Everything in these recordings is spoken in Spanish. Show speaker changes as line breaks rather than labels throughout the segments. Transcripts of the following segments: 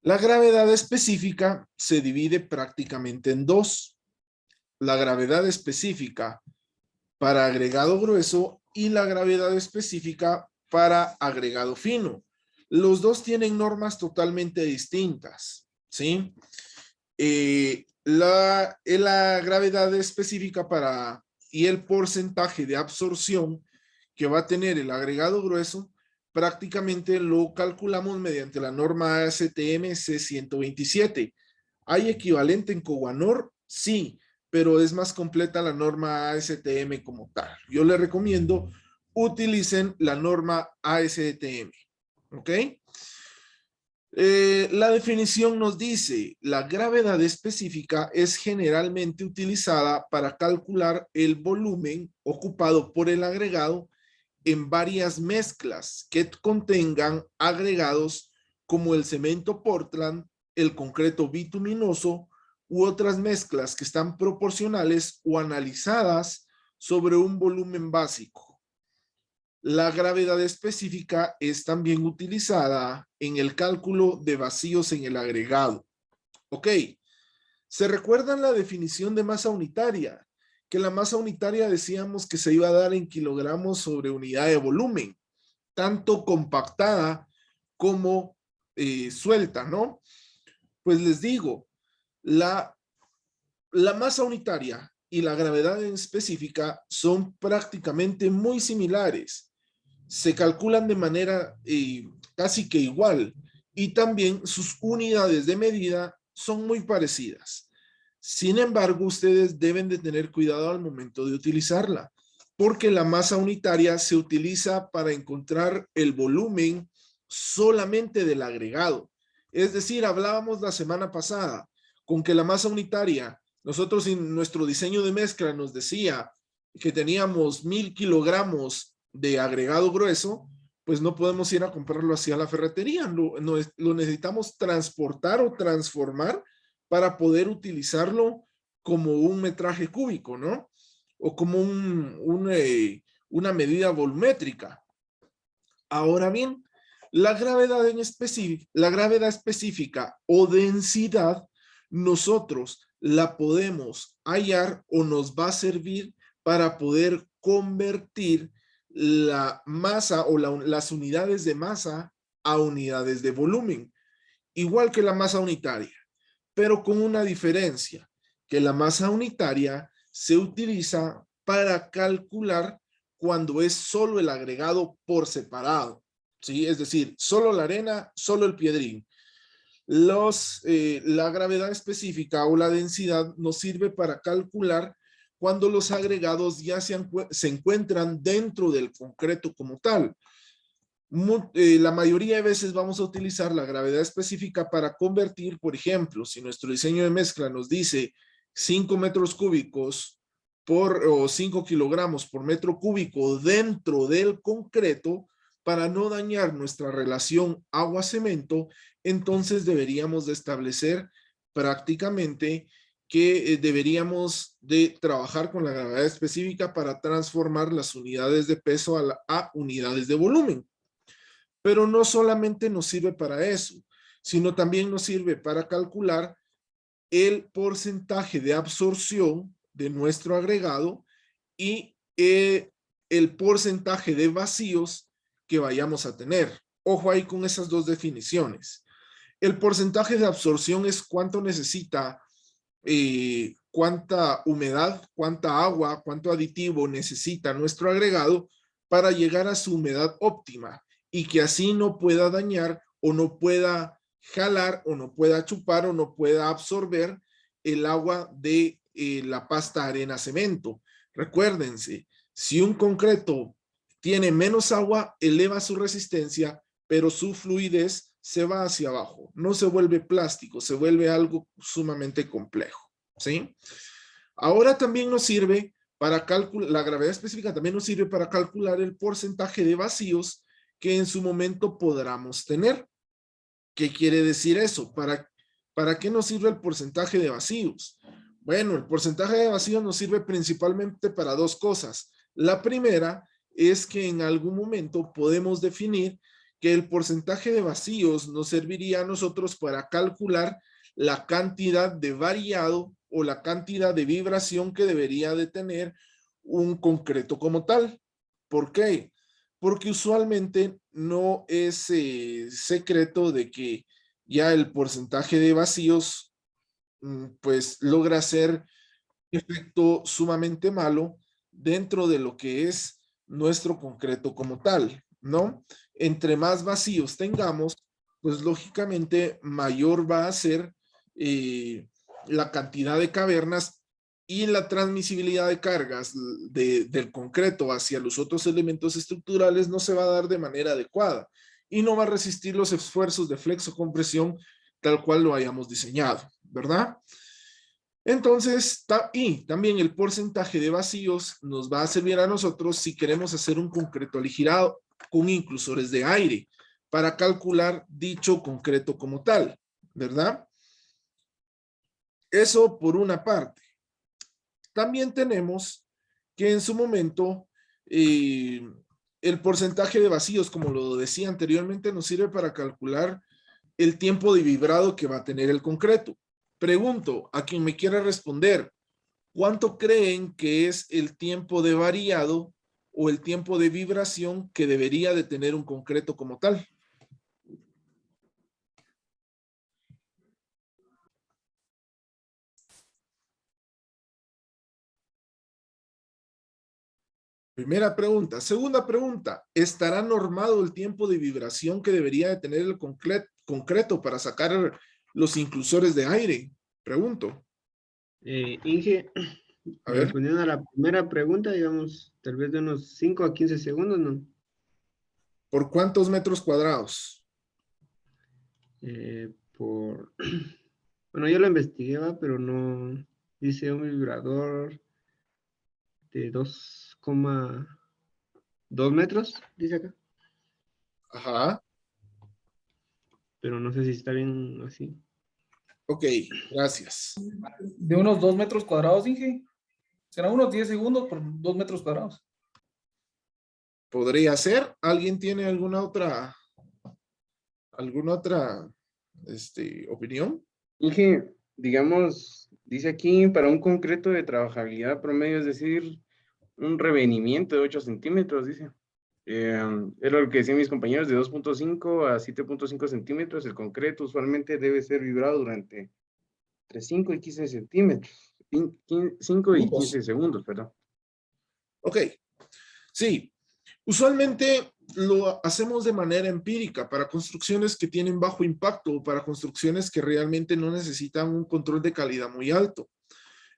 La gravedad específica se divide prácticamente en dos. La gravedad específica para agregado grueso y la gravedad específica para agregado fino. Los dos tienen normas totalmente distintas, ¿sí? La gravedad específica y el porcentaje de absorción que va a tener el agregado grueso, prácticamente lo calculamos mediante la norma ASTM C127. ¿Hay equivalente en Cowanor? Sí, pero es más completa la norma ASTM como tal. Yo le recomiendo utilicen la norma ASTM, ¿ok? La definición nos dice, la gravedad específica es generalmente utilizada para calcular el volumen ocupado por el agregado en varias mezclas que contengan agregados como el cemento Portland, el concreto bituminoso u otras mezclas que están proporcionales o analizadas sobre un volumen básico. La gravedad específica es también utilizada en el cálculo de vacíos en el agregado. Ok, ¿se recuerdan la definición de masa unitaria? Que la masa unitaria decíamos que se iba a dar en kilogramos sobre unidad de volumen, tanto compactada como suelta, ¿no? Pues les digo, la, la masa unitaria y la gravedad en específica son prácticamente muy similares. Se calculan de manera casi que igual y también sus unidades de medida son muy parecidas. Sin embargo, ustedes deben de tener cuidado al momento de utilizarla, porque la masa unitaria se utiliza para encontrar el volumen solamente del agregado. Es decir, hablábamos la semana pasada con que la masa unitaria, nosotros en nuestro diseño de mezcla nos decía que teníamos 1000 kilogramos de agregado grueso, pues no podemos ir a comprarlo así a la ferretería, lo necesitamos transportar o transformar para poder utilizarlo como un metraje cúbico, ¿no? O como una medida volumétrica. Ahora bien, la gravedad específica o densidad, nosotros la podemos hallar o nos va a servir para poder convertir la masa o las unidades de masa a unidades de volumen, igual que la masa unitaria, pero con una diferencia, que la masa unitaria se utiliza para calcular cuando es solo el agregado por separado, ¿sí? Es decir, solo la arena, solo el piedrín. La gravedad específica o la densidad nos sirve para calcular cuando los agregados ya se encuentran dentro del concreto como tal. La mayoría de veces vamos a utilizar la gravedad específica para convertir, por ejemplo, si nuestro diseño de mezcla nos dice 5 metros cúbicos o 5 kilogramos por metro cúbico dentro del concreto, para no dañar nuestra relación agua-cemento, entonces deberíamos de establecer prácticamente que deberíamos de trabajar con la gravedad específica para transformar las unidades de peso a unidades de volumen. Pero no solamente nos sirve para eso, sino también nos sirve para calcular el porcentaje de absorción de nuestro agregado y el porcentaje de vacíos que vayamos a tener. Ojo ahí con esas dos definiciones. El porcentaje de absorción es cuánto necesita, cuánta humedad, cuánta agua, cuánto aditivo necesita nuestro agregado para llegar a su humedad óptima y que así no pueda dañar o no pueda jalar o no pueda chupar o no pueda absorber el agua de la pasta arena cemento. Recuérdense, si un concreto tiene menos agua, eleva su resistencia, pero su fluidez se va hacia abajo, no se vuelve plástico, se vuelve algo sumamente complejo, ¿sí? Ahora también nos sirve para calcular, la gravedad específica también nos sirve para calcular el porcentaje de vacíos que en su momento podamos tener. ¿Qué quiere decir eso? ¿Para qué nos sirve el porcentaje de vacíos? Bueno, el porcentaje de vacíos nos sirve principalmente para dos cosas. La primera es que en algún momento podemos definir que el porcentaje de vacíos nos serviría a nosotros para calcular la cantidad de variado o la cantidad de vibración que debería de tener un concreto como tal. ¿Por qué? Porque usualmente no es secreto de que ya el porcentaje de vacíos pues logra ser efecto sumamente malo dentro de lo que es nuestro concreto como tal, ¿no? Entre más vacíos tengamos, pues lógicamente mayor va a ser la cantidad de cavernas y la transmisibilidad de cargas del concreto hacia los otros elementos estructurales no se va a dar de manera adecuada y no va a resistir los esfuerzos de flexo-compresión tal cual lo hayamos diseñado, ¿verdad? Entonces, y también el porcentaje de vacíos nos va a servir a nosotros si queremos hacer un concreto aligirado con inclusores de aire para calcular dicho concreto como tal, ¿verdad? Eso por una parte. También tenemos que en su momento el porcentaje de vacíos, como lo decía anteriormente, nos sirve para calcular el tiempo de vibrado que va a tener el concreto. Pregunto a quien me quiera responder, ¿cuánto creen que es el tiempo de variado o el tiempo de vibración que debería de tener un concreto como tal? Primera pregunta. Segunda pregunta, ¿estará normado el tiempo de vibración que debería de tener el concreto para sacar los inclusores de aire? Pregunto.
Inge,
A ver,
respondiendo a la primera pregunta, digamos, tal vez de unos 5 a 15 segundos, ¿no?
¿por cuántos metros cuadrados?
Por, bueno, yo lo investigué, ¿va? Pero no, dice un vibrador de 2,2 metros, dice acá,
Ajá.
pero no sé si está bien así.
Ok, gracias.
De unos 2 metros cuadrados, Inge. Serán unos 10 segundos por 2 metros cuadrados.
¿Podría ser? ¿Alguien tiene alguna otra opinión?
Inge, digamos, dice aquí para un concreto de trabajabilidad promedio, es decir, un revenimiento de 8 centímetros, dice. Era lo que decían mis compañeros, de 2,5 a 7,5 centímetros. El concreto usualmente debe ser vibrado durante entre 5 y 15 centímetros. 5 y 15 segundos, perdón.
Ok, sí. Usualmente lo hacemos de manera empírica para construcciones que tienen bajo impacto o para construcciones que realmente no necesitan un control de calidad muy alto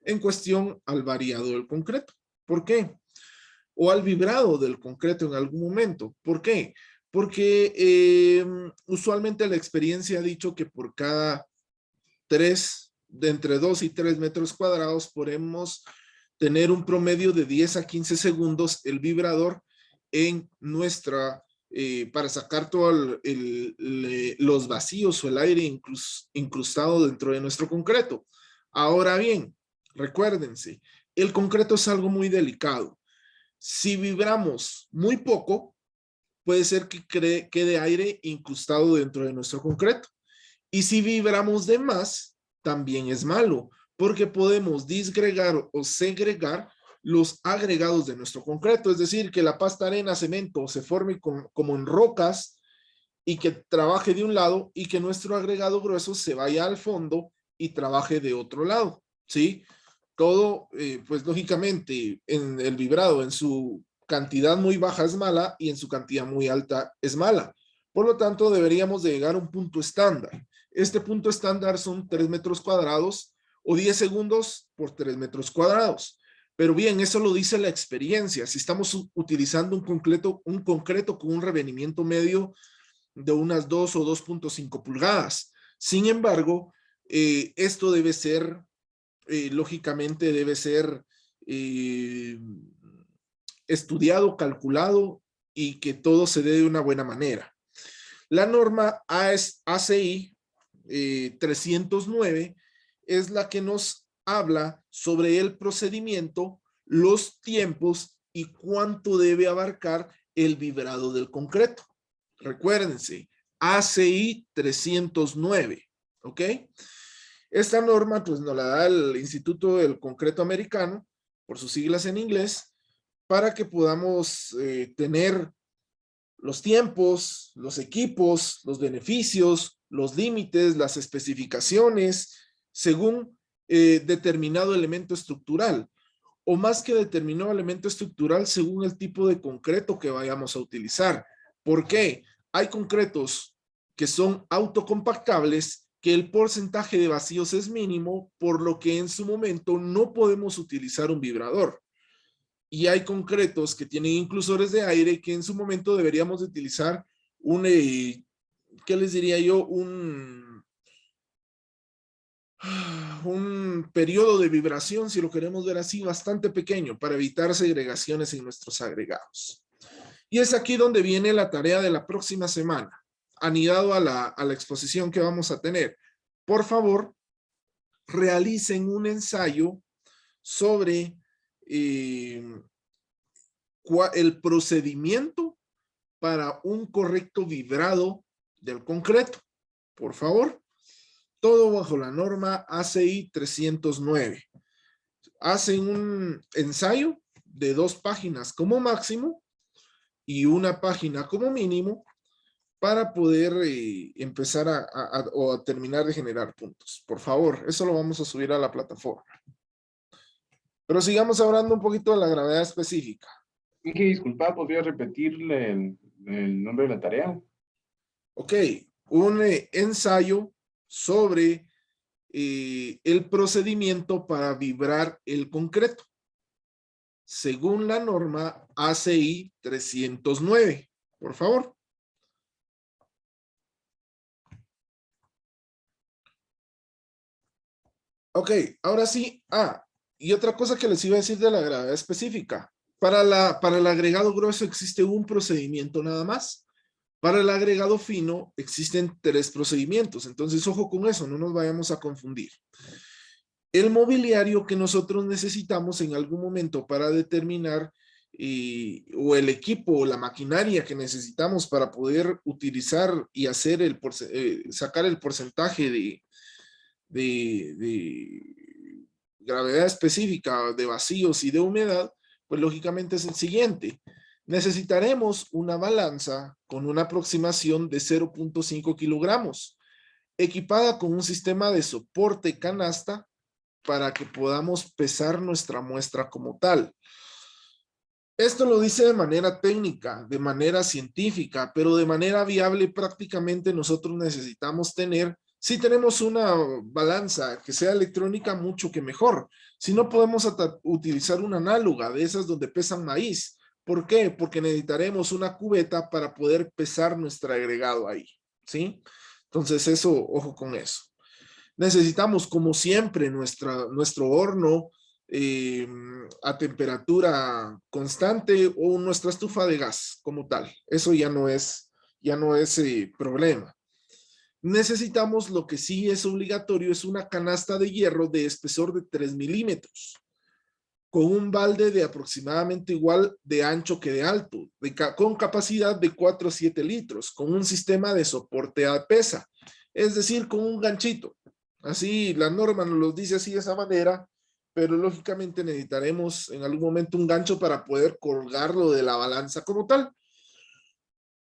en cuestión al variado del concreto. ¿Por qué? O al vibrado del concreto en algún momento. ¿Por qué? Porque usualmente la experiencia ha dicho que por cada de entre 2 y 3 metros cuadrados podemos tener un promedio de 10 a 15 segundos el vibrador en nuestra, para sacar todos los vacíos o el aire incrustado dentro de nuestro concreto. Ahora bien, recuérdense, el concreto es algo muy delicado. Si vibramos muy poco, puede ser que quede aire incrustado dentro de nuestro concreto. Y si vibramos de más, también es malo, porque podemos disgregar o segregar los agregados de nuestro concreto, es decir, que la pasta arena, cemento se forme como en rocas y que trabaje de un lado y que nuestro agregado grueso se vaya al fondo y trabaje de otro lado, ¿sí? Todo, pues lógicamente, en el vibrado, en su cantidad muy baja es mala y en su cantidad muy alta es mala. Por lo tanto, deberíamos de llegar a un punto estándar. Este punto estándar son 3 metros cuadrados o 10 segundos por 3 metros cuadrados. Pero bien, eso lo dice la experiencia. Si estamos utilizando un concreto con un revenimiento medio de unas 2 o 2,5 pulgadas. Sin embargo, esto debe ser, lógicamente, debe ser estudiado, calculado y que todo se dé de una buena manera. La norma ACI 309 es la que nos habla sobre el procedimiento, los tiempos y cuánto debe abarcar el vibrado del concreto. Recuérdense, ACI 309, ¿ok? Esta norma pues nos la da el Instituto del Concreto Americano, por sus siglas en inglés, para que podamos tener los tiempos, los equipos, los beneficios, los límites, las especificaciones, según determinado elemento estructural, o más que determinado elemento estructural, según el tipo de concreto que vayamos a utilizar. ¿Por qué? Hay concretos que son autocompactables, que el porcentaje de vacíos es mínimo, por lo que en su momento no podemos utilizar un vibrador. Y hay concretos que tienen inclusores de aire que en su momento deberíamos de utilizar un, ¿qué les diría yo? Un periodo de vibración, si lo queremos ver así, bastante pequeño para evitar segregaciones en nuestros agregados. Y es aquí donde viene la tarea de la próxima semana, anidado a la exposición que vamos a tener. Por favor, realicen un ensayo sobre el procedimiento para un correcto vibrado del concreto. Por favor, todo bajo la norma ACI 309. Hacen un ensayo de 2 páginas como máximo y 1 página como mínimo para poder empezar a terminar de generar puntos. Por favor, eso lo vamos a subir a la plataforma. Pero sigamos hablando un poquito de la gravedad específica.
Inge, disculpa, ¿podría repetirle el nombre de la tarea?
Ok, un ensayo sobre el procedimiento para vibrar el concreto, según la norma ACI 309. Por favor. Ok, ahora sí. Y otra cosa que les iba a decir de la gravedad específica. Para el agregado grueso existe un procedimiento nada más. Para el agregado fino existen 3 procedimientos. Entonces, ojo con eso, no nos vayamos a confundir. El mobiliario que nosotros necesitamos en algún momento para determinar o el equipo o la maquinaria que necesitamos para poder utilizar y hacer sacar el porcentaje de gravedad específica de vacíos y de humedad, pues lógicamente es el siguiente. Necesitaremos una balanza con una aproximación de 0.5 kilogramos, equipada con un sistema de soporte canasta para que podamos pesar nuestra muestra como tal. Esto lo dice de manera técnica, de manera científica, pero de manera viable prácticamente nosotros necesitamos tener, si tenemos una balanza que sea electrónica, mucho que mejor. Si no, podemos utilizar una análoga de esas donde pesan maíz. ¿Por qué? Porque necesitaremos una cubeta para poder pesar nuestro agregado ahí, ¿sí? Entonces eso, ojo con eso. Necesitamos, como siempre, nuestro horno a temperatura constante o nuestra estufa de gas como tal. Eso ya no es problema. Necesitamos, lo que sí es obligatorio, es una canasta de hierro de espesor de 3 milímetros, con un balde de aproximadamente igual de ancho que de alto, con capacidad de 4 a 7 litros, con un sistema de soporte a pesa, es decir, con un ganchito. Así, la norma nos lo dice así de esa manera, pero lógicamente necesitaremos en algún momento un gancho para poder colgarlo de la balanza como tal.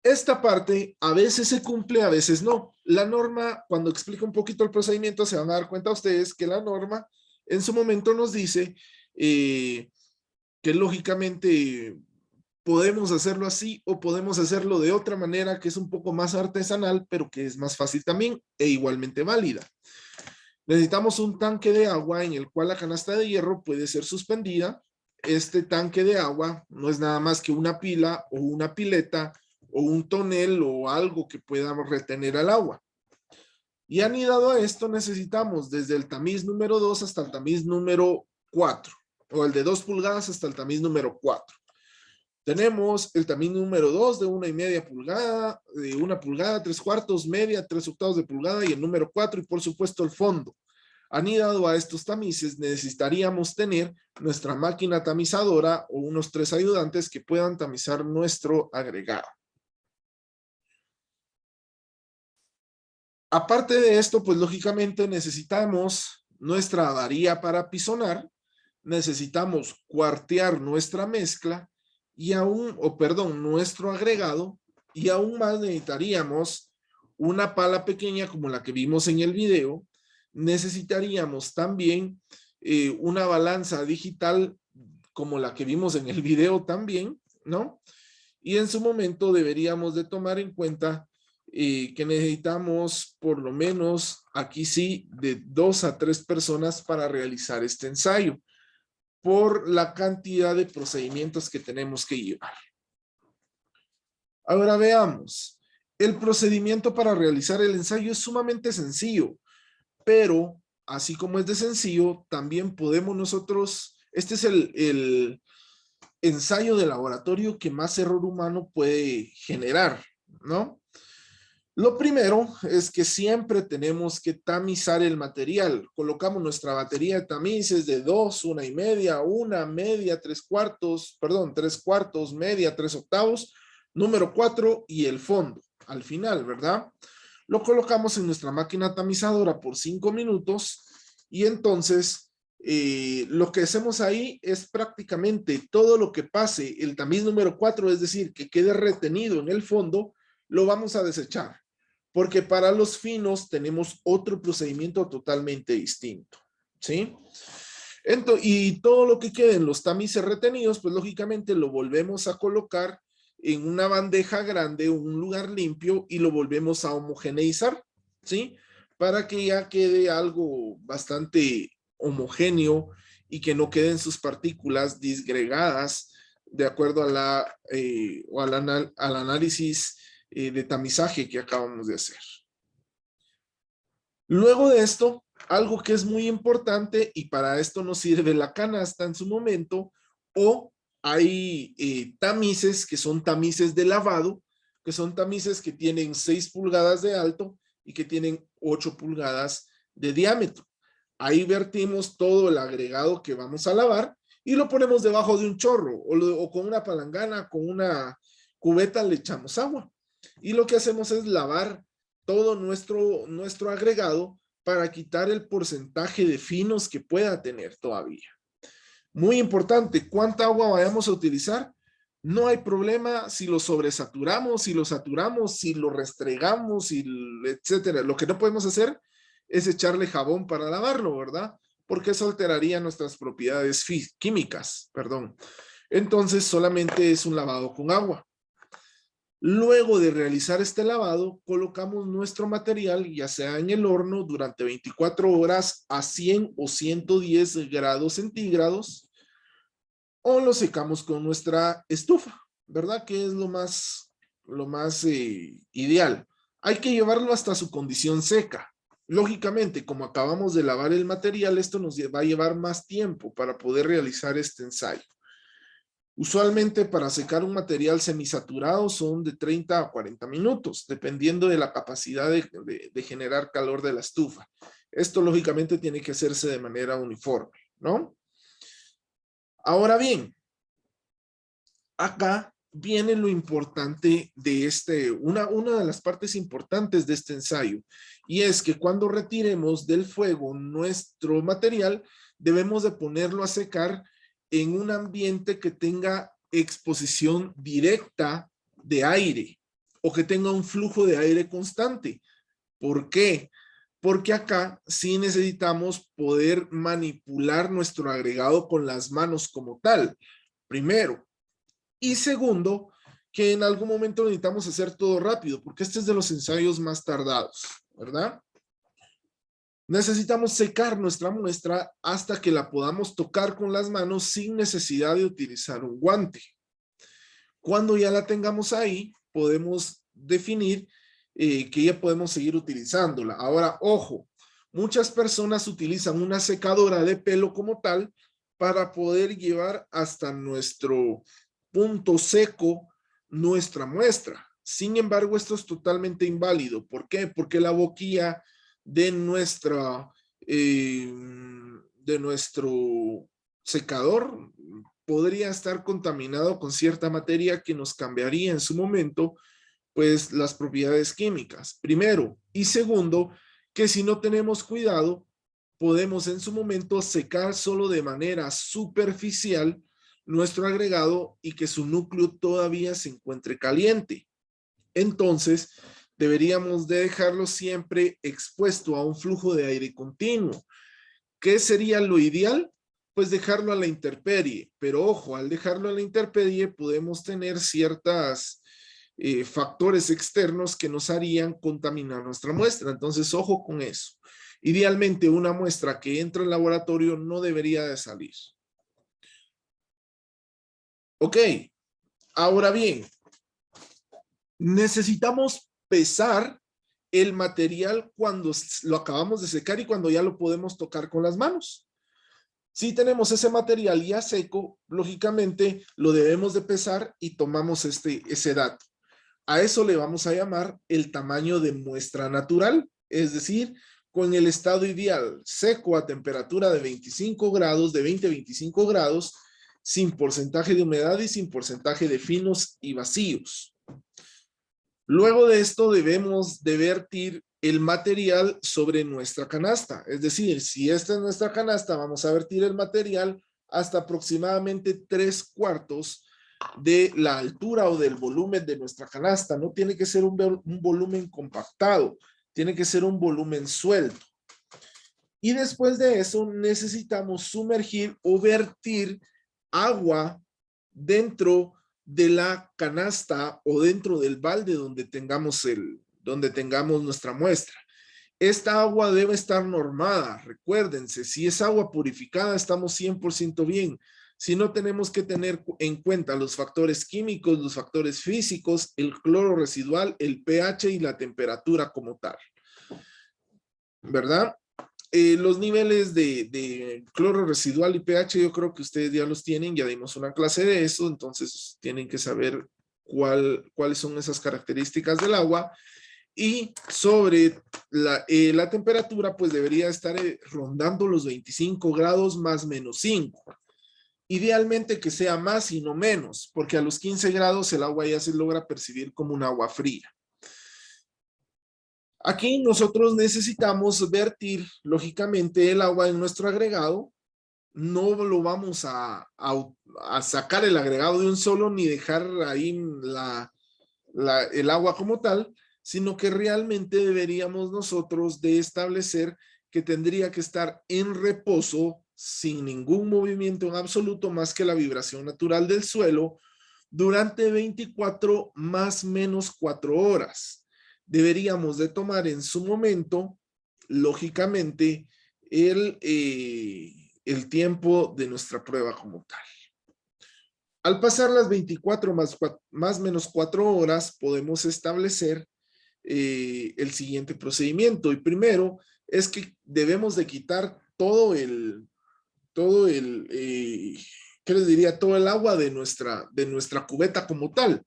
Esta parte a veces se cumple, a veces no. La norma, cuando explica un poquito el procedimiento, se van a dar cuenta ustedes que la norma en su momento nos dice que lógicamente podemos hacerlo así o podemos hacerlo de otra manera que es un poco más artesanal, pero que es más fácil también e igualmente válida. Necesitamos un tanque de agua en el cual la canasta de hierro puede ser suspendida. Este tanque de agua no es nada más que una pila o una pileta o un tonel o algo que pueda retener el agua. Y anidado a esto necesitamos desde el tamiz número 2 hasta el tamiz número 4, o el de 2 pulgadas hasta el tamiz número 4. Tenemos el tamiz número 2 de 1,5 pulgada, de 1 pulgada, 3/4, media, 3/8 de pulgada y el número 4 y por supuesto el fondo. Anidado a estos tamices necesitaríamos tener nuestra máquina tamizadora o unos 3 ayudantes que puedan tamizar nuestro agregado. Aparte de esto, pues lógicamente necesitamos nuestra varilla para apisonar, necesitamos cuartear nuestra mezcla y aún, nuestro agregado, y aún más necesitaríamos una pala pequeña como la que vimos en el video. Necesitaríamos también una balanza digital como la que vimos en el video también, ¿no? Y en su momento deberíamos de tomar en cuenta que necesitamos por lo menos, aquí sí, de 2 a 3 personas para realizar este ensayo, por la cantidad de procedimientos que tenemos que llevar. Ahora veamos, el procedimiento para realizar el ensayo es sumamente sencillo, pero así como es de sencillo, también podemos nosotros, este es el ensayo de laboratorio que más error humano puede generar, ¿no? Lo primero es que siempre tenemos que tamizar el material. Colocamos nuestra batería de tamices de 2, 1,5, 1, media, 3/4, 3/4, media, 3/8, número 4 y el fondo al final, ¿verdad? Lo colocamos en nuestra máquina tamizadora por 5 minutos y entonces lo que hacemos ahí es prácticamente todo lo que pase el tamiz número 4, es decir, que quede retenido en el fondo, lo vamos a desechar. Porque para los finos tenemos otro procedimiento totalmente distinto, ¿sí? Entonces, y todo lo que quede en los tamices retenidos, pues lógicamente lo volvemos a colocar en una bandeja grande, un lugar limpio, y lo volvemos a homogeneizar, ¿sí? Para que ya quede algo bastante homogéneo y que no queden sus partículas disgregadas de acuerdo a al análisis de tamizaje que acabamos de hacer. Luego de esto, algo que es muy importante, y para esto nos sirve la canasta en su momento, o hay tamices que son tamices de lavado, que son tamices que tienen 6 pulgadas de alto y que tienen 8 pulgadas de diámetro. Ahí vertimos todo el agregado que vamos a lavar y lo ponemos debajo de un chorro o con una palangana, con una cubeta le echamos agua. Y lo que hacemos es lavar todo nuestro agregado para quitar el porcentaje de finos que pueda tener todavía. Muy importante, ¿cuánta agua vayamos a utilizar? No hay problema si lo sobresaturamos, si lo saturamos, si lo restregamos, etcétera. Lo que no podemos hacer es echarle jabón para lavarlo, ¿verdad? Porque eso alteraría nuestras propiedades químicas, perdón. Entonces solamente es un lavado con agua. Luego de realizar este lavado, colocamos nuestro material, ya sea en el horno, durante 24 horas a 100 o 110 grados centígrados, o lo secamos con nuestra estufa, ¿verdad? Que es lo más ideal. Hay que llevarlo hasta su condición seca. Lógicamente, como acabamos de lavar el material, esto nos va a llevar más tiempo para poder realizar este ensayo. Usualmente para secar un material semisaturado son de 30 a 40 minutos, dependiendo de la capacidad de generar calor de la estufa. Esto lógicamente tiene que hacerse de manera uniforme, ¿no? Ahora bien, acá viene lo importante de una de las partes importantes de este ensayo, y es que cuando retiremos del fuego nuestro material, debemos de ponerlo a secar en un ambiente que tenga exposición directa de aire o que tenga un flujo de aire constante. ¿Por qué? Porque acá sí necesitamos poder manipular nuestro agregado con las manos como tal, primero. Y segundo, que en algún momento necesitamos hacer todo rápido, porque este es de los ensayos más tardados, ¿verdad? Necesitamos secar nuestra muestra hasta que la podamos tocar con las manos sin necesidad de utilizar un guante. Cuando ya la tengamos ahí, podemos definir que ya podemos seguir utilizándola. Ahora, ojo, muchas personas utilizan una secadora de pelo como tal para poder llevar hasta nuestro punto seco nuestra muestra. Sin embargo, esto es totalmente inválido. ¿Por qué? Porque la boquilla de nuestro secador podría estar contaminado con cierta materia que nos cambiaría en su momento pues las propiedades químicas, primero. Y segundo, que si no tenemos cuidado, podemos en su momento secar solo de manera superficial nuestro agregado y que su núcleo todavía se encuentre caliente. Entonces, deberíamos de dejarlo siempre expuesto a un flujo de aire continuo. ¿Qué sería lo ideal? Pues dejarlo a la intemperie. Pero ojo, al dejarlo a la intemperie podemos tener ciertas factores externos que nos harían contaminar nuestra muestra. Entonces, ojo con eso. Idealmente, una muestra que entra al laboratorio no debería de salir. Ok, ahora bien, necesitamos pesar el material cuando lo acabamos de secar y cuando ya lo podemos tocar con las manos. Si tenemos ese material ya seco, lógicamente lo debemos de pesar y tomamos ese dato. A eso le vamos a llamar el tamaño de muestra natural, es decir, con el estado ideal seco a temperatura de 25 grados, de 20 a 25 grados, sin porcentaje de humedad y sin porcentaje de finos y vacíos. Luego de esto debemos de vertir el material sobre nuestra canasta. Es decir, si esta es nuestra canasta, vamos a vertir el material hasta aproximadamente 3/4 de la altura o del volumen de nuestra canasta. No tiene que ser un volumen compactado, tiene que ser un volumen suelto. Y después de eso necesitamos sumergir o vertir agua dentro de la canasta o dentro del balde donde tengamos nuestra muestra. Esta agua debe estar normada. Recuérdense, si es agua purificada, estamos 100% bien. Si no, tenemos que tener en cuenta los factores químicos, los factores físicos, el cloro residual, el pH y la temperatura como tal. ¿Verdad? Los niveles de cloro residual y pH yo creo que ustedes ya los tienen, ya dimos una clase de eso, entonces tienen que saber cuáles son esas características del agua. Y sobre la temperatura, pues debería estar rondando los 25 grados más menos 5. Idealmente que sea más y no menos, porque a los 15 grados el agua ya se logra percibir como un agua fría. Aquí nosotros necesitamos vertir, lógicamente, el agua en nuestro agregado. No lo vamos a sacar el agregado de un solo, ni dejar ahí el agua como tal, sino que realmente deberíamos nosotros de establecer que tendría que estar en reposo, sin ningún movimiento en absoluto, más que la vibración natural del suelo, durante 24 más menos 4 horas. Deberíamos de tomar en su momento, lógicamente, el tiempo de nuestra prueba como tal. Al pasar las 24 más menos 4 horas, podemos establecer el siguiente procedimiento. Y primero es que debemos de quitar todo el ¿qué les diría? Todo el agua de nuestra cubeta como tal,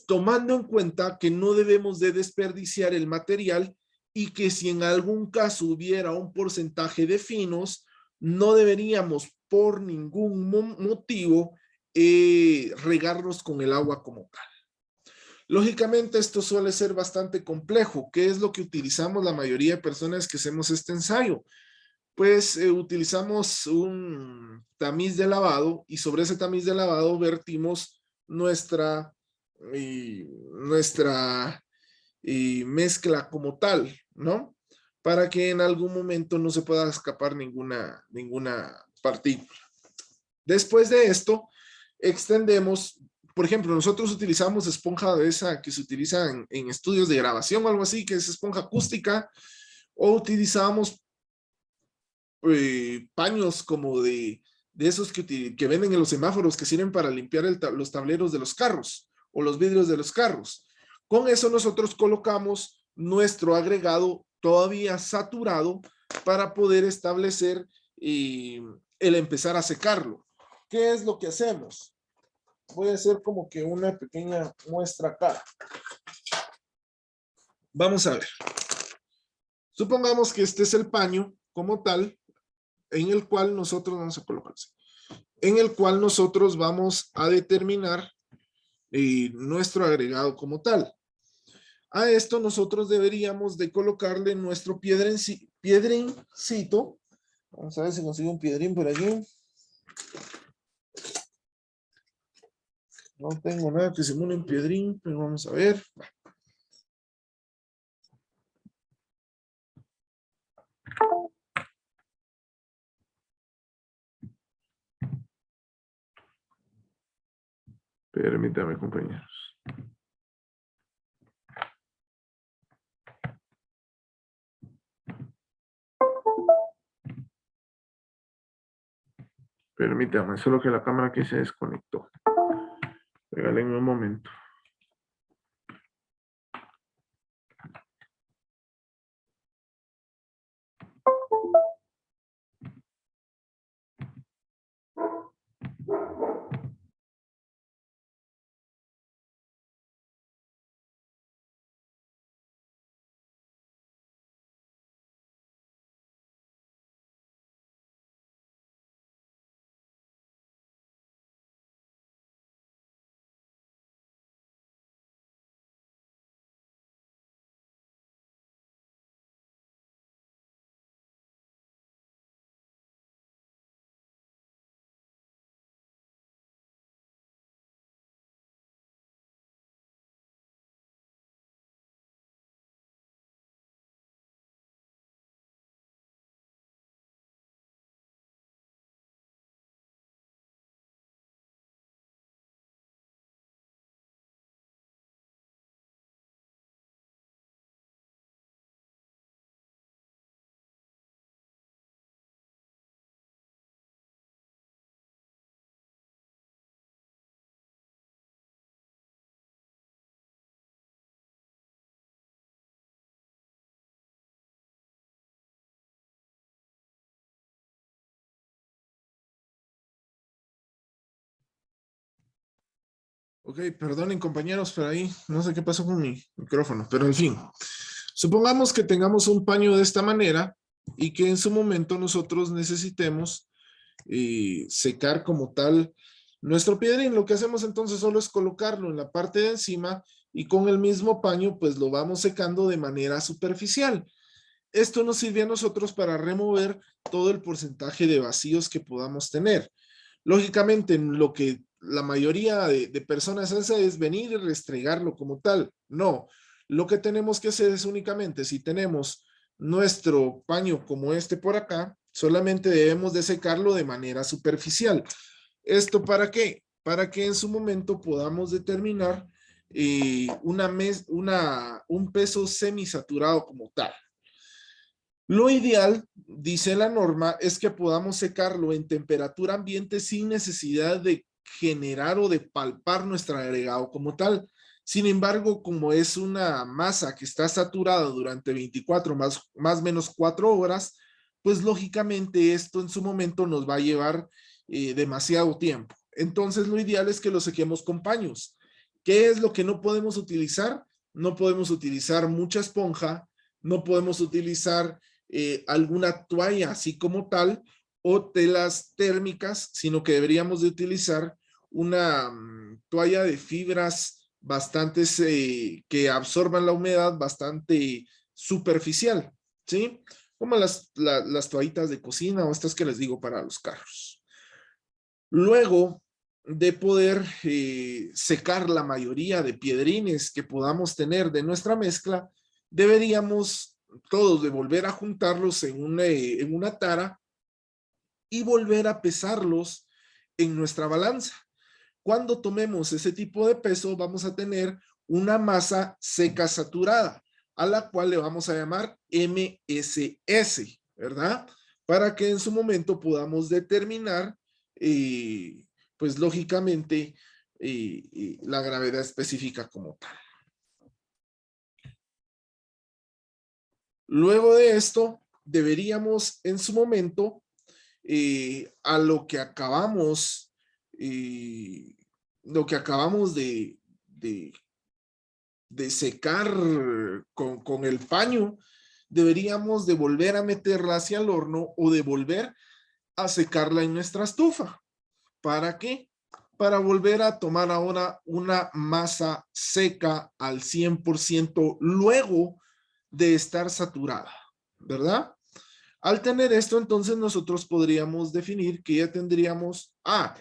tomando en cuenta que no debemos de desperdiciar el material y que si en algún caso hubiera un porcentaje de finos, no deberíamos por ningún motivo regarnos con el agua como tal. Lógicamente esto suele ser bastante complejo. ¿Qué es lo que utilizamos la mayoría de personas que hacemos este ensayo? Pues utilizamos un tamiz de lavado y sobre ese tamiz de lavado vertimos nuestra mezcla como tal, ¿no? Para que en algún momento no se pueda escapar ninguna partícula. Después de esto, extendemos, por ejemplo, nosotros utilizamos esponja de esa que se utiliza en estudios de grabación o algo así, que es esponja acústica, o utilizamos paños como de esos que venden en los semáforos que sirven para limpiar los tableros de los carros o los vidrios de los carros. Con eso nosotros colocamos nuestro agregado todavía saturado para poder establecer el empezar a secarlo. ¿Qué es lo que hacemos? Voy a hacer como que una pequeña muestra acá. Vamos a ver. Supongamos que este es el paño como tal, en el cual nosotros vamos a colocar así, en el cual nosotros vamos a determinar nuestro agregado como tal. A esto nosotros deberíamos de colocarle nuestro piedrincito. Vamos a ver si consigo un piedrín por aquí. No tengo nada que simule un piedrín, pero vamos a ver. Permítame, compañeros. Permítame, solo que la cámara aquí se desconectó. Regálenme un momento. Ok, perdonen compañeros, pero ahí no sé qué pasó con mi micrófono, pero en fin. Supongamos que tengamos un paño de esta manera y que en su momento nosotros necesitemos secar como tal nuestro piedrín. Lo que hacemos entonces solo es colocarlo en la parte de encima y con el mismo paño pues lo vamos secando de manera superficial. Esto nos sirve a nosotros para remover todo el porcentaje de vacíos que podamos tener. Lógicamente, lo que la mayoría de personas hace es venir y restregarlo como tal. No, lo que tenemos que hacer es únicamente, si tenemos nuestro paño como este por acá, solamente debemos de secarlo de manera superficial. ¿Esto para qué? Para que en su momento podamos determinar un peso semisaturado como tal. Lo ideal, dice la norma, es que podamos secarlo en temperatura ambiente sin necesidad de generar o de palpar nuestro agregado como tal. Sin embargo, como es una masa que está saturada durante 24 más menos 4 horas, pues lógicamente esto en su momento nos va a llevar demasiado tiempo. Entonces lo ideal es que lo sequemos con paños. ¿Qué es lo que no podemos utilizar? No podemos utilizar mucha esponja, no podemos utilizar alguna toalla así como tal o telas térmicas, sino que deberíamos de utilizar una toalla de fibras bastante que absorban la humedad bastante superficial, ¿sí? Como las toallitas de cocina o estas que les digo para los carros. Luego de poder secar la mayoría de piedrines que podamos tener de nuestra mezcla, deberíamos todos de volver a juntarlos en una tara y volver a pesarlos en nuestra balanza. Cuando tomemos ese tipo de peso, vamos a tener una masa seca saturada, a la cual le vamos a llamar MSS, ¿verdad? Para que en su momento podamos determinar, pues lógicamente, la gravedad específica como tal. Luego de esto, deberíamos en su momento, a lo que acabamos de secar con el paño, deberíamos de volver a meterla hacia el horno o de volver a secarla en nuestra estufa. ¿Para qué? para volver a tomar ahora una masa seca al 100% luego de estar saturada, ¿verdad? Al tener esto, entonces nosotros podríamos definir que ya tendríamos,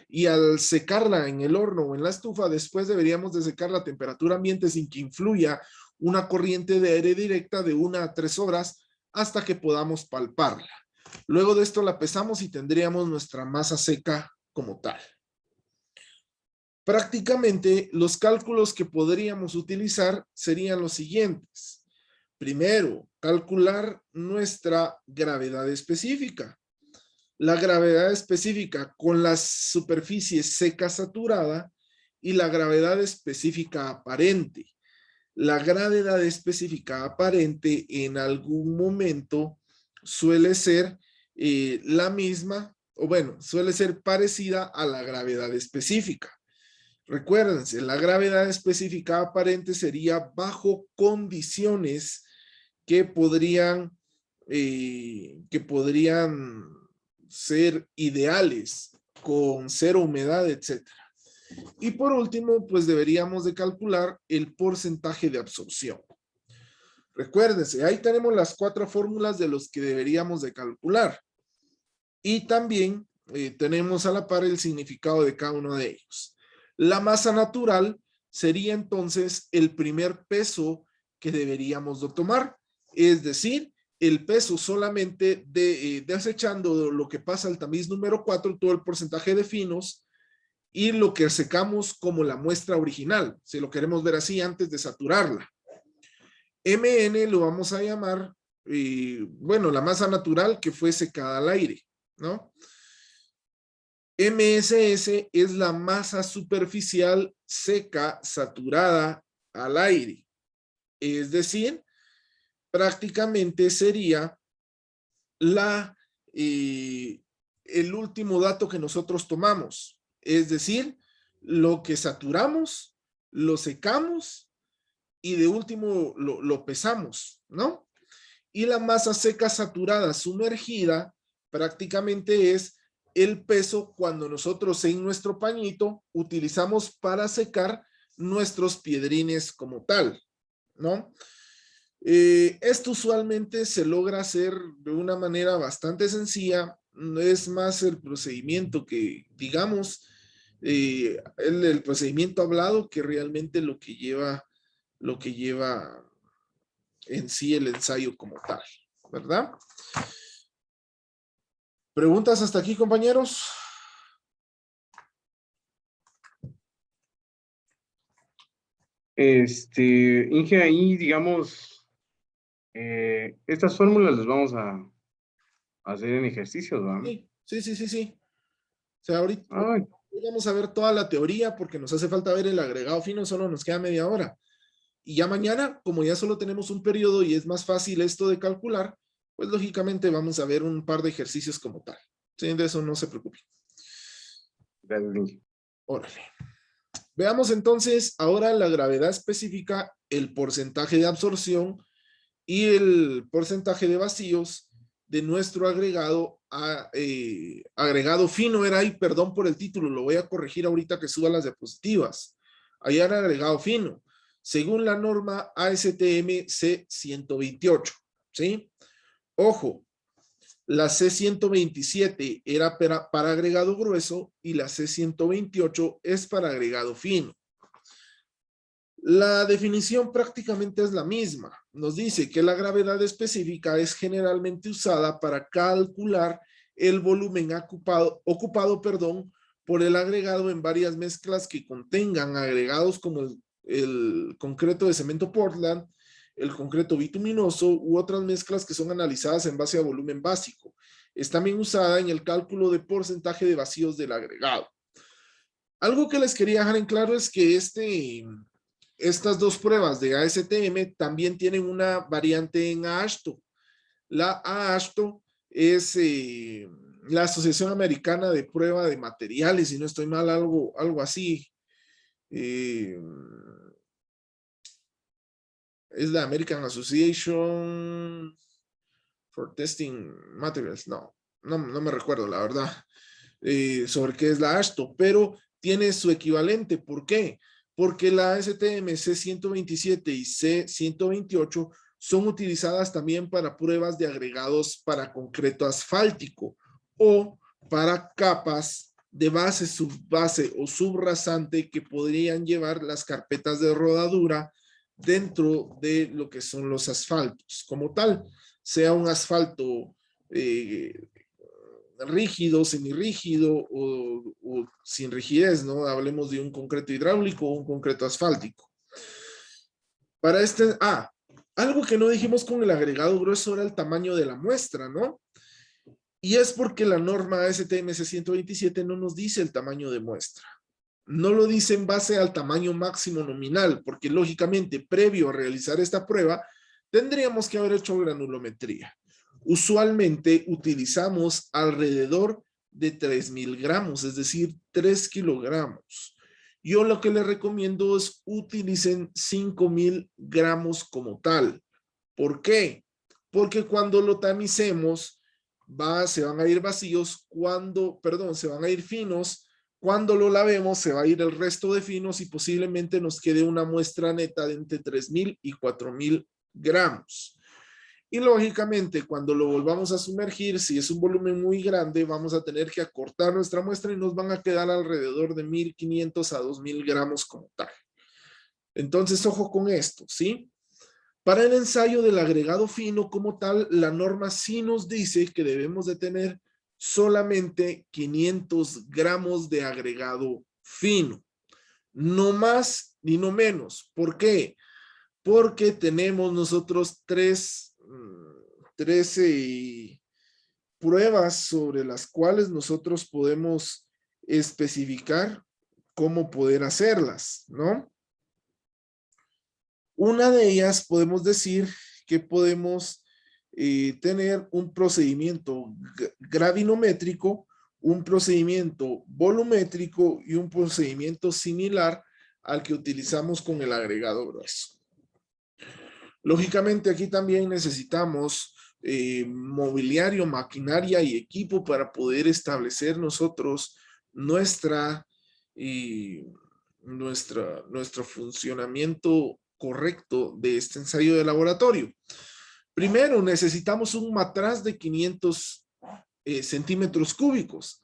y al secarla en el horno o en la estufa, después deberíamos de secarla a temperatura ambiente sin que influya una corriente de aire directa de 1 a 3 horas hasta que podamos palparla. Luego de esto la pesamos y tendríamos nuestra masa seca como tal. Prácticamente los cálculos que podríamos utilizar serían los siguientes. Primero, calcular nuestra gravedad específica. La gravedad específica con la superficie seca saturada y la gravedad específica aparente. La gravedad específica aparente en algún momento suele ser la misma, o bueno, suele ser parecida a la gravedad específica. Recuérdense, la gravedad específica aparente sería bajo condiciones que podrían ser ideales, con cero humedad, etc. Y por último, pues deberíamos de calcular el porcentaje de absorción. Recuérdense, ahí tenemos las 4 fórmulas de los que deberíamos de calcular. Y también tenemos a la par el significado de cada uno de ellos. La masa natural sería entonces el primer peso que deberíamos de tomar. Es decir, el peso solamente desechando lo que pasa al tamiz número 4, todo el porcentaje de finos y lo que secamos como la muestra original, si lo queremos ver así antes de saturarla. MN lo vamos a llamar, bueno, la masa natural que fue secada al aire, ¿no? MSS es la masa superficial seca saturada al aire. Es decir, prácticamente sería el último dato que nosotros tomamos. Es decir, lo que saturamos, lo secamos y de último lo pesamos, ¿no? Y la masa seca saturada sumergida prácticamente es el peso cuando nosotros en nuestro pañito utilizamos para secar nuestros piedrines como tal, ¿no? Esto usualmente se logra hacer de una manera bastante sencilla. No es más el procedimiento que, digamos, el procedimiento hablado que realmente lo que lleva en sí el ensayo como tal, ¿verdad? ¿Preguntas hasta aquí, compañeros?
Inge, ahí, digamos, estas fórmulas las vamos a hacer en ejercicios, ¿verdad?
Sí. O sea, ahorita
Ay,
vamos a ver toda la teoría porque nos hace falta ver el agregado fino, solo nos queda media hora. Y ya mañana, como ya solo tenemos un periodo y es más fácil esto de calcular, pues lógicamente vamos a ver un par de ejercicios como tal. Sí, de eso no se preocupen.
gracias, Inge.
Órale. Veamos entonces ahora la gravedad específica, el porcentaje de absorción y el porcentaje de vacíos de nuestro agregado agregado fino era ahí, perdón por el título, lo voy a corregir ahorita que suba las diapositivas. Allá era agregado fino, según la norma ASTM C128, ¿sí? Ojo, la C127 era para agregado grueso y la C128 es para agregado fino. La definición prácticamente es la misma. Nos dice que la gravedad específica es generalmente usada para calcular el volumen ocupado por el agregado en varias mezclas que contengan agregados como el concreto de cemento Portland, el concreto bituminoso u otras mezclas que son analizadas en base a volumen básico. Es también usada en el cálculo de porcentaje de vacíos del agregado. Algo que les quería dejar en claro es que estas dos pruebas de ASTM también tienen una variante en AASHTO. La AASHTO es la Asociación Americana de Prueba de Materiales, si no estoy mal, algo así. Es la American Association for Testing Materials. No me recuerdo, la verdad, sobre qué es la AASHTO, pero tiene su equivalente. ¿Por qué? Porque la ASTM C127 y C128 son utilizadas también para pruebas de agregados para concreto asfáltico o para capas de base, subbase o subrasante que podrían llevar las carpetas de rodadura dentro de lo que son los asfaltos. Como tal, sea un asfalto rígido, semirrígido o sin rigidez, ¿no? Hablemos de un concreto hidráulico o un concreto asfáltico. Para algo que no dijimos con el agregado grueso era el tamaño de la muestra, ¿no? Y es porque la norma ASTM C127 no nos dice el tamaño de muestra. No lo dice en base al tamaño máximo nominal, porque lógicamente, previo a realizar esta prueba, tendríamos que haber hecho granulometría. Usualmente utilizamos alrededor de 3,000 gramos, es decir, 3 kilogramos. Yo lo que les recomiendo es utilicen 5,000 gramos como tal. ¿Por qué? Porque cuando lo tamicemos, se van a ir vacíos, se van a ir finos. Cuando lo lavemos, se va a ir el resto de finos y posiblemente nos quede una muestra neta de entre 3,000 y 4,000 gramos. Y lógicamente, cuando lo volvamos a sumergir, si es un volumen muy grande, vamos a tener que acortar nuestra muestra y nos van a quedar alrededor de 1,500 a 2,000 gramos como tal. Entonces, ojo con esto, ¿sí? Para el ensayo del agregado fino como tal, la norma sí nos dice que debemos de tener solamente 500 gramos de agregado fino. No más ni no menos. ¿Por qué? Porque tenemos nosotros 13 pruebas sobre las cuales nosotros podemos especificar cómo poder hacerlas, ¿no? Una de ellas podemos decir que podemos tener un procedimiento gravinométrico, un procedimiento volumétrico y un procedimiento similar al que utilizamos con el agregado grueso. Lógicamente aquí también necesitamos mobiliario, maquinaria y equipo para poder establecer nosotros nuestro funcionamiento correcto de este ensayo de laboratorio. Primero, necesitamos un matraz de 500 centímetros cúbicos.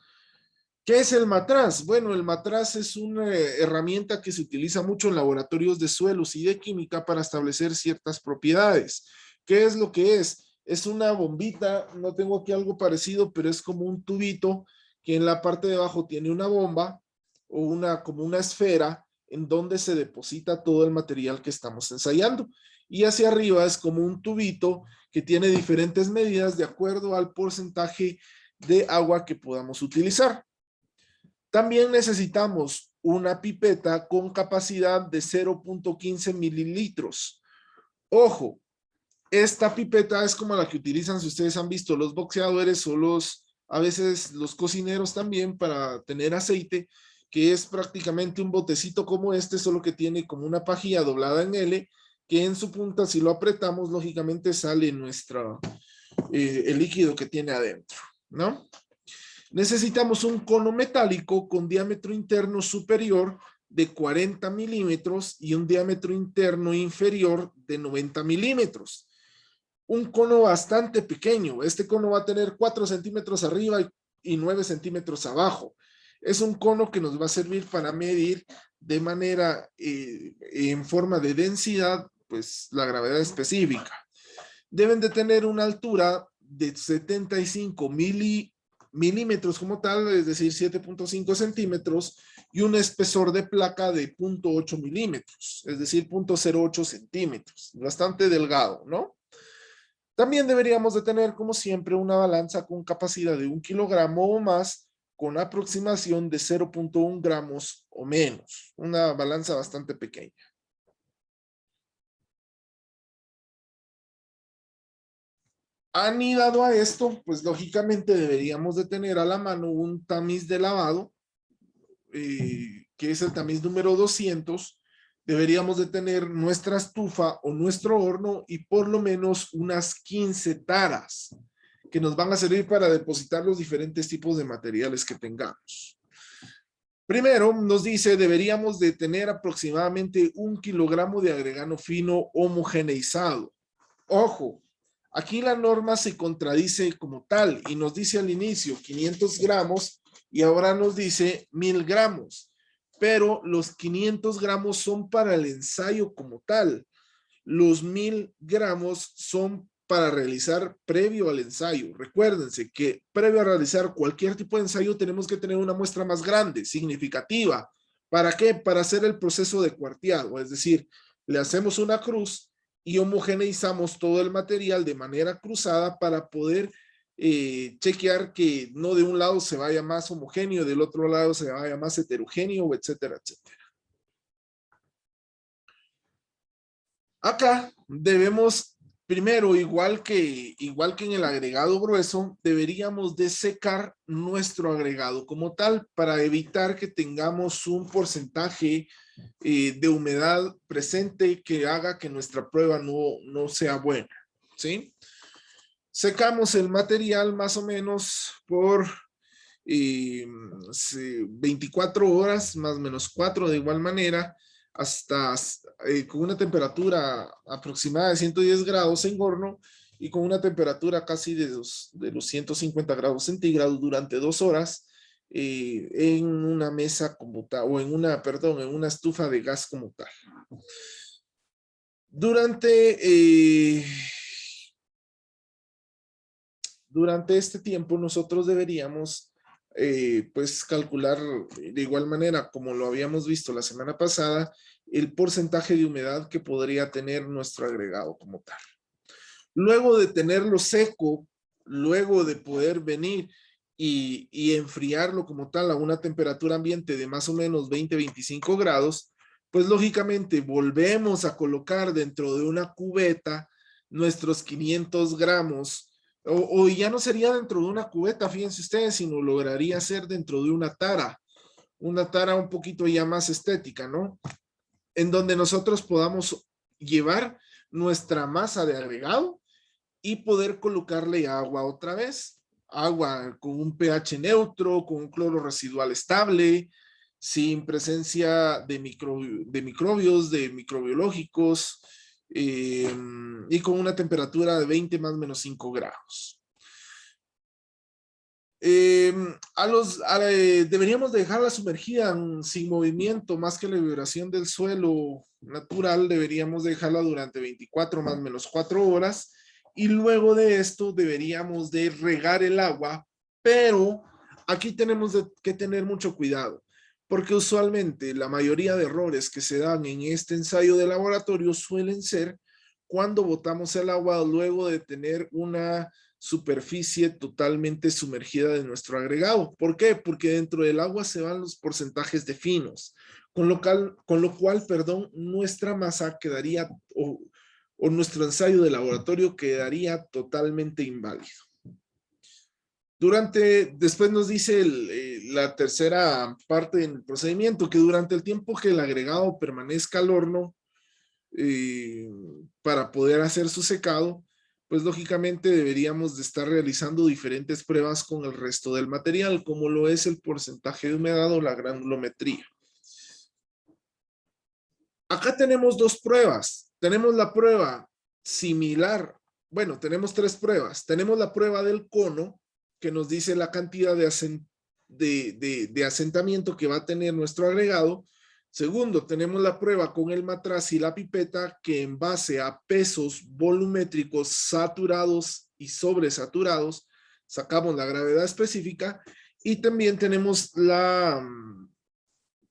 ¿Qué es el matraz? Bueno, el matraz es una herramienta que se utiliza mucho en laboratorios de suelos y de química para establecer ciertas propiedades. ¿Qué es lo que es? Es una bombita, no tengo aquí algo parecido, pero es como un tubito que en la parte de abajo tiene una bomba o como una esfera en donde se deposita todo el material que estamos ensayando. Y hacia arriba es como un tubito que tiene diferentes medidas de acuerdo al porcentaje de agua que podamos utilizar. También necesitamos una pipeta con capacidad de 0.15 mililitros. Ojo, esta pipeta es como la que utilizan, si ustedes han visto, los boxeadores o a veces los cocineros también para tener aceite, que es prácticamente un botecito como este, solo que tiene como una pajilla doblada en L, que en su punta, si lo apretamos, lógicamente sale el líquido que tiene adentro, ¿no? Necesitamos un cono metálico con diámetro interno superior de 40 milímetros y un diámetro interno inferior de 90 milímetros. Un cono bastante pequeño. Este cono va a tener 4 centímetros arriba y 9 centímetros abajo. Es un cono que nos va a servir para medir de manera, en forma de densidad, pues la gravedad específica. Deben de tener una altura de 75 milímetros como tal, es decir, 7.5 centímetros, y un espesor de placa de 0.8 milímetros, es decir, 0.08 centímetros. Bastante delgado, ¿no? También deberíamos de tener, como siempre, una balanza con capacidad de 1 kilogramo o más, con aproximación de 0.1 gramos o menos. Una balanza bastante pequeña. Anidado a esto, pues lógicamente deberíamos de tener a la mano un tamiz de lavado, que es el tamiz número 200. Deberíamos de tener nuestra estufa o nuestro horno y por lo menos unas 15 taras que nos van a servir para depositar los diferentes tipos de materiales que tengamos. Primero nos dice, deberíamos de tener aproximadamente 1 kilogramo de agregano fino homogeneizado. Ojo, aquí la norma se contradice como tal y nos dice al inicio 500 gramos y ahora nos dice 1000 gramos. Pero los 500 gramos son para el ensayo como tal. Los 1000 gramos son para realizar previo al ensayo. Recuérdense que previo a realizar cualquier tipo de ensayo tenemos que tener una muestra más grande, significativa. ¿Para qué? Para hacer el proceso de cuarteado, es decir, le hacemos una cruz y homogeneizamos todo el material de manera cruzada para poder chequear que no de un lado se vaya más homogéneo, del otro lado se vaya más heterogéneo, etcétera, etcétera. Acá debemos, primero, igual que en el agregado grueso, deberíamos de secar nuestro agregado como tal para evitar que tengamos un porcentaje de humedad presente que haga que nuestra prueba no sea buena, ¿sí? Secamos el material más o menos por 24 horas, más o menos 4 de igual manera, hasta con una temperatura aproximada de 110 grados en horno y con una temperatura casi de los 150 grados centígrados durante 2 horas en una mesa como tal, o en una estufa de gas como tal. Durante este tiempo nosotros deberíamos pues calcular de igual manera como lo habíamos visto la semana pasada el porcentaje de humedad que podría tener nuestro agregado como tal. Luego de tenerlo seco, luego de poder venir y enfriarlo como tal a una temperatura ambiente de más o menos 20-25 grados, pues lógicamente volvemos a colocar dentro de una cubeta nuestros 500 gramos o ya no sería dentro de una cubeta, fíjense ustedes, sino lograría ser dentro de una tara un poquito ya más estética, ¿no? En donde nosotros podamos llevar nuestra masa de agregado y poder colocarle agua otra vez, agua con un pH neutro, con un cloro residual estable, sin presencia de microbios, de microbiológicos, y con una temperatura de 20 más menos 5 grados. Deberíamos dejarla sumergida sin movimiento, más que la vibración del suelo natural, deberíamos dejarla durante 24 más menos 4 horas y luego de esto deberíamos de regar el agua, pero aquí tenemos que tener mucho cuidado, porque usualmente la mayoría de errores que se dan en este ensayo de laboratorio suelen ser cuando botamos el agua luego de tener una superficie totalmente sumergida de nuestro agregado. ¿Por qué? Porque dentro del agua se van los porcentajes de finos, con lo cual, nuestra masa quedaría, o nuestro ensayo de laboratorio quedaría totalmente inválido. Después nos dice la tercera parte del procedimiento, que durante el tiempo que el agregado permanezca al horno, para poder hacer su secado, pues lógicamente deberíamos de estar realizando diferentes pruebas con el resto del material, como lo es el porcentaje de humedad o la granulometría. Acá tenemos dos pruebas. Tenemos la prueba similar. Bueno, tenemos tres pruebas. Tenemos la prueba del cono, que nos dice la cantidad de asentamiento que va a tener nuestro agregado. Segundo, tenemos la prueba con el matraz y la pipeta, que en base a pesos volumétricos saturados y sobresaturados, sacamos la gravedad específica. Y también tenemos la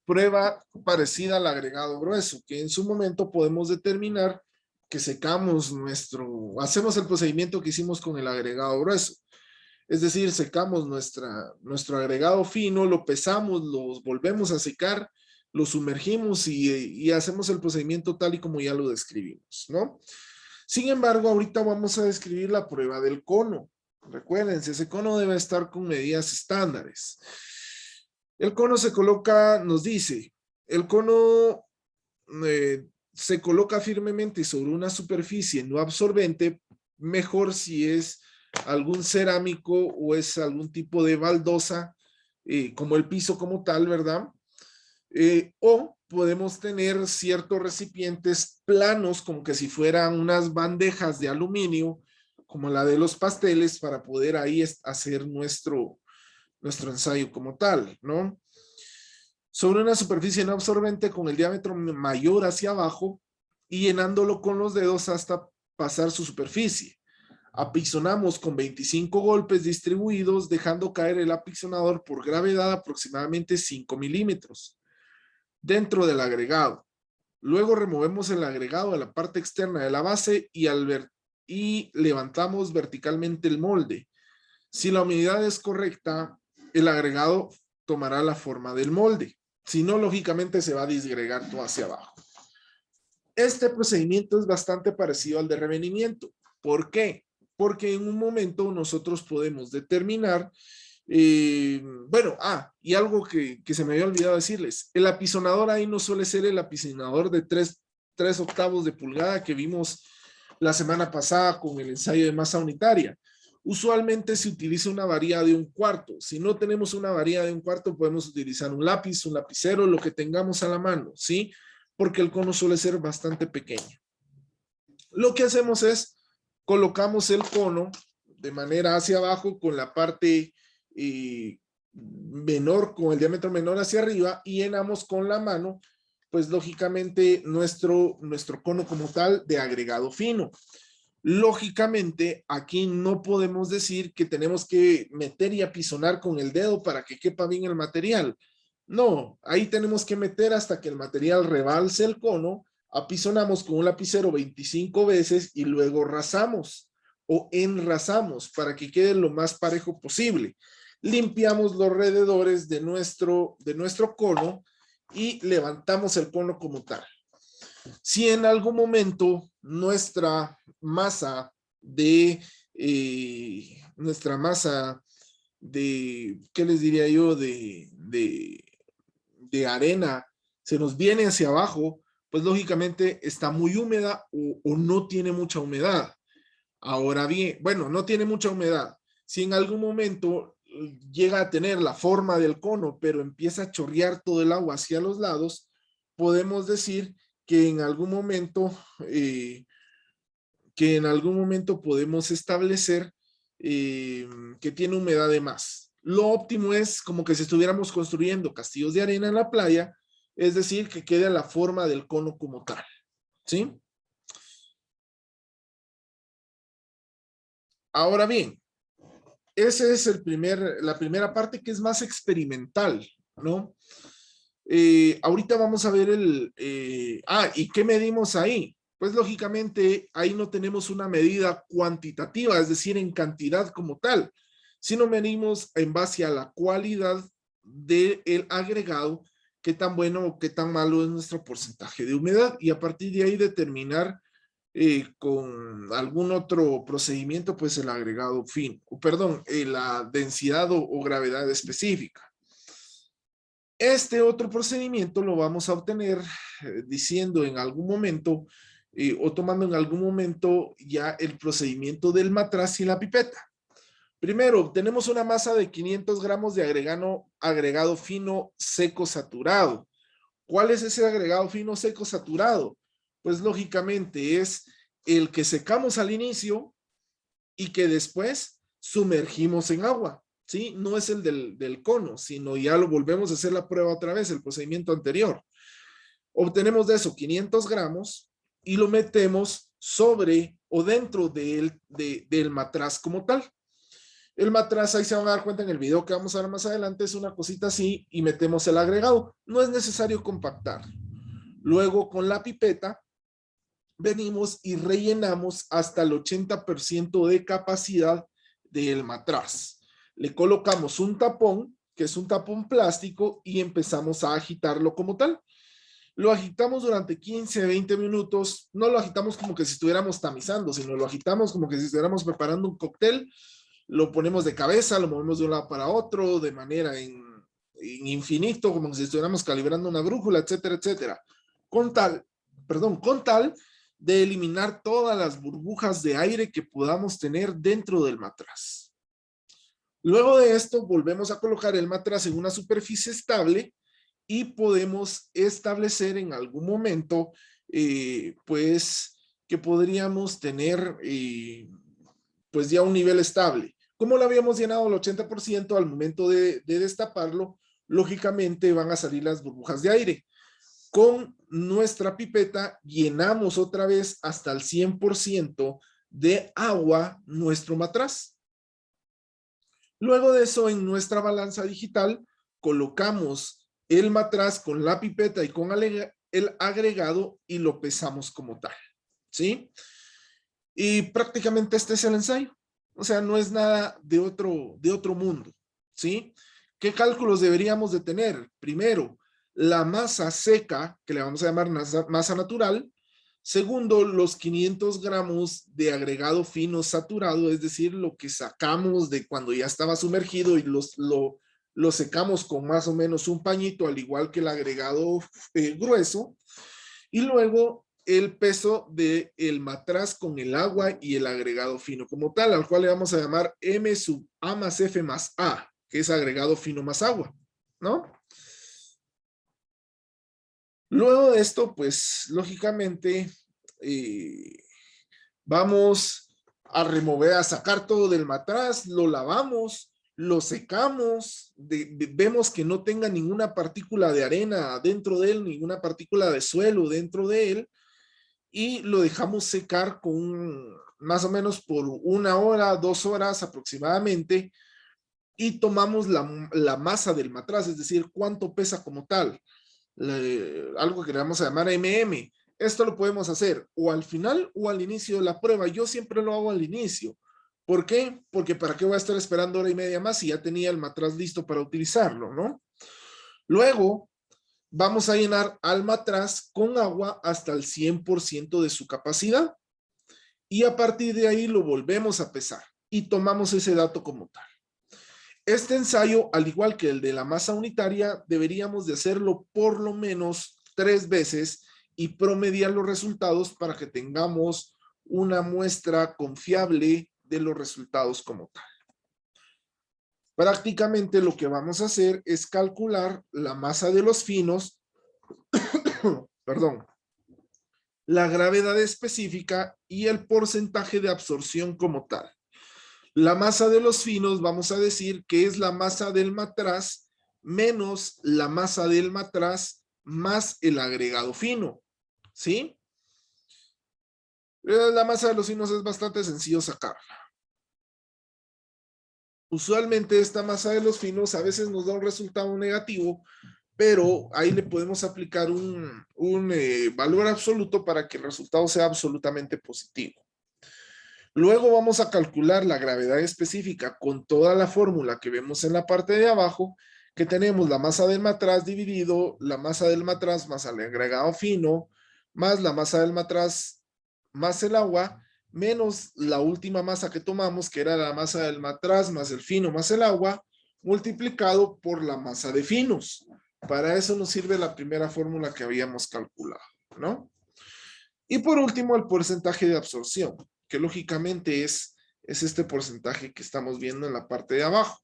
prueba parecida al agregado grueso, que en su momento podemos determinar que hacemos el procedimiento que hicimos con el agregado grueso. Es decir, secamos nuestro agregado fino, lo pesamos, lo volvemos a secar, lo sumergimos y hacemos el procedimiento tal y como ya lo describimos, ¿no? Sin embargo, ahorita vamos a describir la prueba del cono. Recuérdense, ese cono debe estar con medidas estándares. El cono se coloca, nos dice, el cono se coloca firmemente sobre una superficie no absorbente, mejor si es algún cerámico o es algún tipo de baldosa, como el piso como tal, ¿verdad? O podemos tener ciertos recipientes planos, como que si fueran unas bandejas de aluminio, como la de los pasteles, para poder ahí hacer nuestro ensayo como tal, ¿no? Sobre una superficie no absorbente con el diámetro mayor hacia abajo y llenándolo con los dedos hasta pasar su superficie. Apisonamos con 25 golpes distribuidos, dejando caer el apisonador por gravedad aproximadamente 5 milímetros dentro del agregado. Luego removemos el agregado de la parte externa de la base y levantamos verticalmente el molde. Si la humedad es correcta, el agregado tomará la forma del molde. Si no, lógicamente se va a disgregar todo hacia abajo. Este procedimiento es bastante parecido al de revenimiento. ¿Por qué? Porque en un momento nosotros podemos determinar, y algo que se me había olvidado decirles, el apisonador ahí no suele ser el apisonador de 3/8 de pulgada que vimos la semana pasada con el ensayo de masa unitaria. Usualmente se utiliza una varilla de 1/4. Si no tenemos una varilla de 1/4, podemos utilizar un lápiz, un lapicero, lo que tengamos a la mano, ¿sí? Porque el cono suele ser bastante pequeño. Lo que hacemos es, colocamos el cono de manera hacia abajo con la parte menor, con el diámetro menor hacia arriba y llenamos con la mano, pues lógicamente nuestro cono como tal de agregado fino. Lógicamente, aquí no podemos decir que tenemos que meter y apisonar con el dedo para que quepa bien el material. No, ahí tenemos que meter hasta que el material rebalse el cono, apisonamos con un lapicero 25 veces y luego rasamos o enrasamos para que quede lo más parejo posible. Limpiamos los alrededores de nuestro cono y levantamos el cono como tal. Si en algún momento nuestra masa de, ¿qué les diría yo? De arena se nos viene hacia abajo, pues lógicamente está muy húmeda o no tiene mucha humedad. Ahora bien, bueno, no tiene mucha humedad. Si en algún momento llega a tener la forma del cono, pero empieza a chorrear todo el agua hacia los lados, podemos decir que en algún momento podemos establecer que tiene humedad de más. Lo óptimo es como que si estuviéramos construyendo castillos de arena en la playa, es decir, que quede la forma del cono como tal, ¿sí? Ahora bien, esa es la primera parte que es más experimental, ¿no? Ahorita vamos a ver ¿y qué medimos ahí? Pues lógicamente ahí no tenemos una medida cuantitativa, es decir, en cantidad como tal, sino medimos en base a la cualidad del agregado, qué tan bueno o qué tan malo es nuestro porcentaje de humedad y a partir de ahí determinar con algún otro procedimiento, pues el agregado fino, la densidad o gravedad específica. Este otro procedimiento lo vamos a obtener diciendo en algún momento o tomando en algún momento ya el procedimiento del matraz y la pipeta. Primero, obtenemos una masa de 500 gramos de agregado fino seco saturado. ¿Cuál es ese agregado fino seco saturado? Pues lógicamente es el que secamos al inicio y que después sumergimos en agua. ¿Sí? No es el del cono, sino ya lo volvemos a hacer la prueba otra vez, el procedimiento anterior. Obtenemos de eso 500 gramos y lo metemos sobre o dentro del matraz como tal. El matraz, ahí se van a dar cuenta en el video que vamos a ver más adelante, es una cosita así y metemos el agregado. No es necesario compactar. Luego con la pipeta venimos y rellenamos hasta el 80% de capacidad del matraz. Le colocamos un tapón, que es un tapón plástico, y empezamos a agitarlo como tal. Lo agitamos durante 15, 20 minutos. No lo agitamos como que si estuviéramos tamizando, sino lo agitamos como que si estuviéramos preparando un cóctel. Lo ponemos de cabeza, lo movemos de un lado para otro, de manera en infinito, como si estuviéramos calibrando una brújula, etcétera, etcétera. Con tal de eliminar todas las burbujas de aire que podamos tener dentro del matraz. Luego de esto, volvemos a colocar el matraz en una superficie estable y podemos establecer en algún momento, pues, que podríamos tener, pues, ya un nivel estable. Como lo habíamos llenado al 80%, al momento de destaparlo, lógicamente van a salir las burbujas de aire. Con nuestra pipeta llenamos otra vez hasta el 100% de agua nuestro matraz. Luego de eso, en nuestra balanza digital, colocamos el matraz con la pipeta y con el agregado y lo pesamos como tal, ¿sí? Y prácticamente este es el ensayo. O sea, no es nada de otro mundo, ¿sí? ¿Qué cálculos deberíamos de tener? Primero, la masa seca, que le vamos a llamar masa natural. Segundo, los 500 gramos de agregado fino saturado, es decir, lo que sacamos de cuando ya estaba sumergido y lo secamos con más o menos un pañito, al igual que el agregado grueso. Y luego el peso del matraz con el agua y el agregado fino como tal, al cual le vamos a llamar M sub A más F más A, que es agregado fino más agua, ¿no? Luego de esto, pues, lógicamente, vamos a remover, a sacar todo del matraz, lo lavamos, lo secamos, vemos que no tenga ninguna partícula de arena dentro de él, ninguna partícula de suelo dentro de él, y lo dejamos secar con más o menos por 1 hora, 2 horas aproximadamente, y tomamos la masa del matraz, es decir, cuánto pesa como tal, algo que le vamos a llamar MM. Esto lo podemos hacer o al final o al inicio de la prueba. Yo siempre lo hago al inicio. ¿Por qué? Porque para qué voy a estar esperando 1 hora y media más si ya tenía el matraz listo para utilizarlo, ¿no? Luego, vamos a llenar al matraz con agua hasta el 100% de su capacidad y a partir de ahí lo volvemos a pesar y tomamos ese dato como tal. Este ensayo, al igual que el de la masa unitaria, deberíamos de hacerlo por lo menos 3 veces y promediar los resultados para que tengamos una muestra confiable de los resultados como tal. Prácticamente lo que vamos a hacer es calcular la masa de los finos, perdón, la gravedad específica y el porcentaje de absorción como tal. La masa de los finos vamos a decir que es la masa del matraz menos la masa del matraz más el agregado fino, ¿sí? La masa de los finos es bastante sencillo sacarla. Usualmente esta masa de los finos a veces nos da un resultado negativo, pero ahí le podemos aplicar un valor absoluto para que el resultado sea absolutamente positivo. Luego vamos a calcular la gravedad específica con toda la fórmula que vemos en la parte de abajo, que tenemos la masa del matraz dividido la masa del matraz más el agregado fino, más la masa del matraz más el agua, menos la última masa que tomamos, que era la masa del matraz más el fino más el agua, multiplicado por la masa de finos. Para eso nos sirve la primera fórmula que habíamos calculado, ¿no? Y por último, el porcentaje de absorción, que lógicamente es este porcentaje que estamos viendo en la parte de abajo.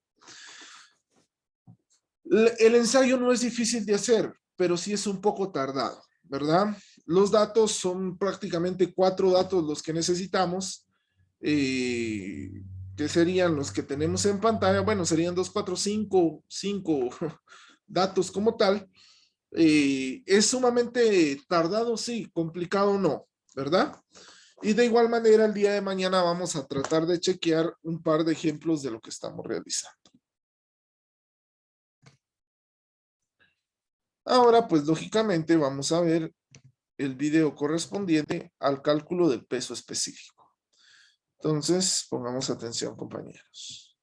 El ensayo no es difícil de hacer, pero sí es un poco tardado, ¿verdad? Los datos son prácticamente 4 datos los que necesitamos, que serían los que tenemos en pantalla. Bueno, serían 2, 4, 5 datos como tal. Es sumamente tardado, sí, complicado no, ¿verdad? Y de igual manera, el día de mañana vamos a tratar de chequear un par de ejemplos de lo que estamos realizando. Ahora, pues lógicamente vamos a ver el video correspondiente al cálculo del peso específico. Entonces, pongamos atención, compañeros.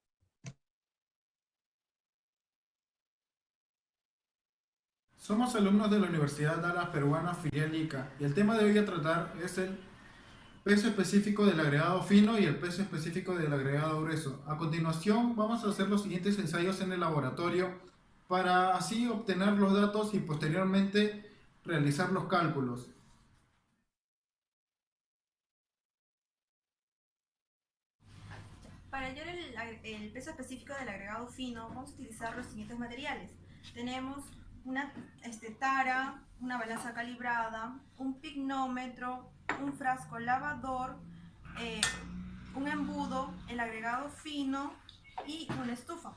Somos alumnos de la Universidad Dallas Peruana Filial Ica y el tema de hoy a tratar es el peso específico del agregado fino y el peso específico del agregado grueso. A continuación vamos a hacer los siguientes ensayos en el laboratorio para así obtener los datos y posteriormente realizar los cálculos.
Para hallar el peso específico del agregado fino, vamos a utilizar los siguientes materiales. Tenemos una tara, una balanza calibrada, un pignómetro, un frasco lavador, un embudo, el agregado fino y una estufa.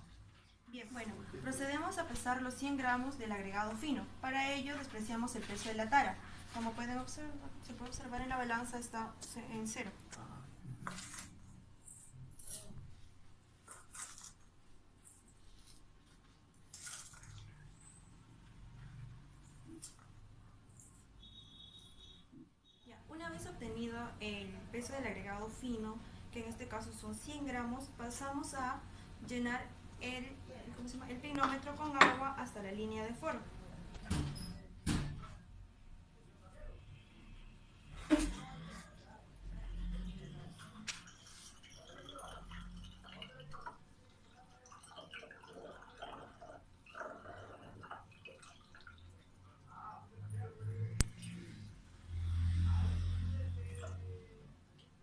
Bien, bueno, procedemos a pesar los 100 gramos del agregado fino. Para ello despreciamos el peso de la tara. Como pueden observar, se puede observar en la balanza está en 0. Una vez obtenido el peso del agregado fino, que en este caso son 100 gramos, pasamos a llenar el pignómetro con agua hasta la línea de foro.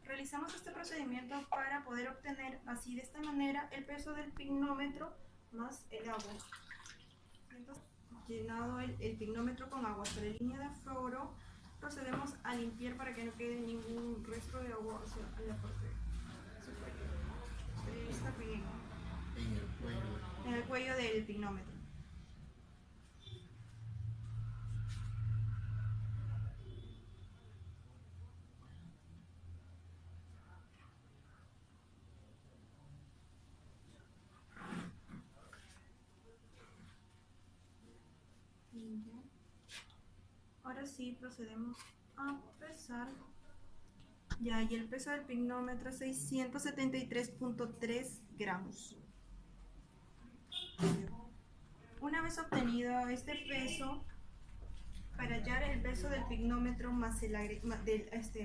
Realizamos este procedimiento para poder obtener así de esta manera el peso del pignómetro más el agua. Entonces, llenado el pignómetro con agua hasta la línea de foro, procedemos a limpiar para que no quede ningún resto de agua hacia la parte superior. Está bien. En el cuello del pignómetro. Ahora sí procedemos a pesar. Ya, y el peso del pignómetro es 673.3 gramos. Una vez obtenido este peso, para hallar el peso del pignómetro más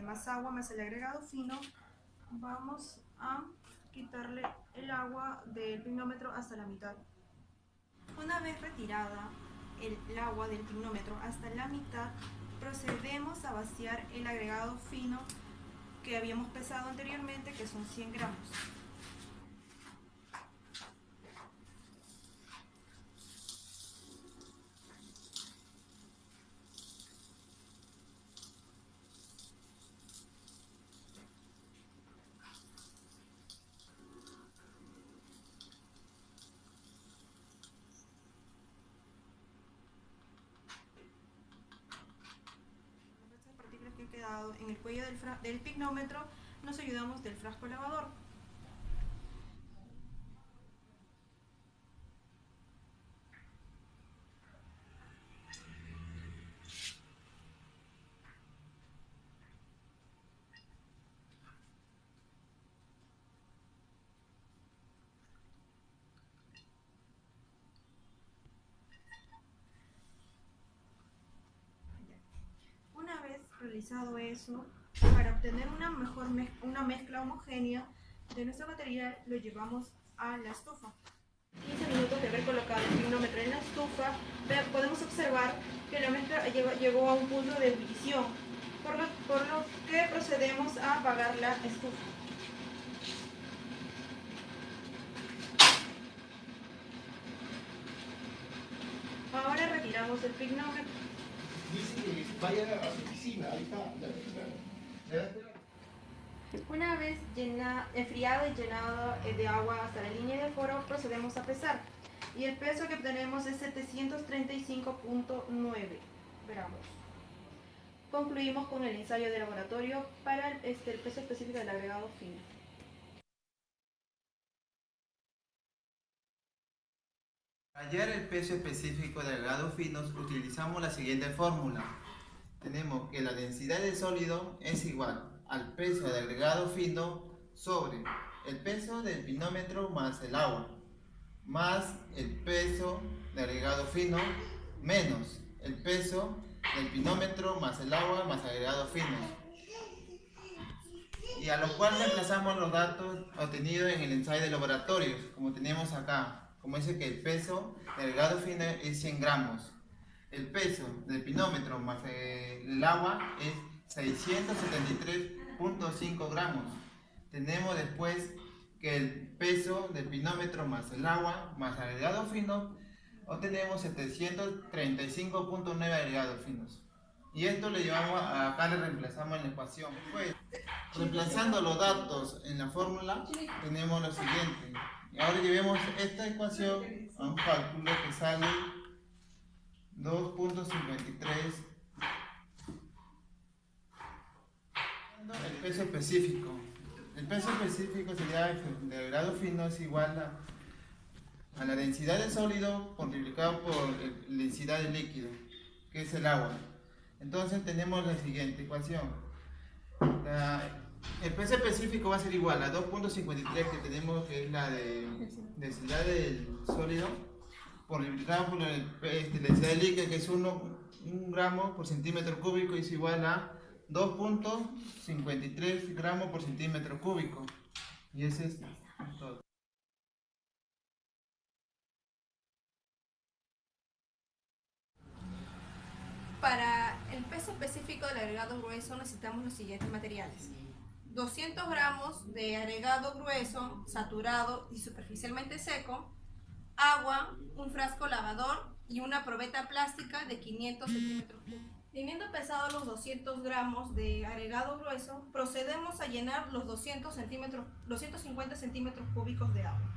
más agua más el agregado fino, vamos a quitarle el agua del pignómetro hasta la mitad. Una vez retirada el agua del pignómetro hasta la mitad, procedemos a vaciar el agregado fino que habíamos pesado anteriormente, que son 100 gramos. Que han quedado en el cuello del pignómetro, nos ayudamos del frasco lavador. Una vez realizado eso, para obtener una mezcla homogénea de nuestro material, lo llevamos a la estufa. 15 minutos de haber colocado el pignómetro en la estufa, podemos observar que la mezcla llegó a un punto de ebullición, por lo que procedemos a apagar la estufa. Ahora retiramos el pignómetro.
Dice que vaya a su oficina, ahí está.
Una vez enfriado y llenado de agua hasta la línea de foro, procedemos a pesar. Y el peso que obtenemos es 735.9 gramos. Concluimos con el ensayo de laboratorio para el peso específico del agregado fino.
Para hallar el peso específico del agregado fino utilizamos la siguiente fórmula. Tenemos que la densidad del sólido es igual al peso del agregado fino sobre el peso del pignómetro más el agua, más el peso del agregado fino menos el peso del pignómetro más el agua más agregado fino. Y a lo cual reemplazamos los datos obtenidos en el ensayo de laboratorio, como tenemos acá. Como dice que el peso del agregado fino es 100 gramos. El peso del pignómetro más el agua es 673.5 gramos. Tenemos después que el peso del pignómetro más el agua más agregado fino obtenemos 735.9 agregados finos. Y esto le llevamos acá, le reemplazamos en la ecuación. Pues, reemplazando los datos en la fórmula, tenemos lo siguiente. Y ahora llevemos esta ecuación a un cálculo que sale 2.53. El peso específico. El peso específico sería de grado fino es igual a la densidad del sólido multiplicado por la densidad del líquido, que es el agua. Entonces tenemos la siguiente ecuación. El peso específico va a ser igual a 2.53 que tenemos, que es la de densidad del sólido, multiplicado por la densidad del líquido, que es 1 gramo por centímetro cúbico, y es igual a 2.53 gramos por centímetro cúbico. Y ese es todo.
Para el peso específico del agregado grueso necesitamos los siguientes materiales: 200 gramos de agregado grueso, saturado y superficialmente seco, agua, un frasco lavador y una probeta plástica de 500 centímetros cúbicos. Teniendo pesados los 200 gramos de agregado grueso, procedemos a llenar los 250 centímetros cúbicos de agua.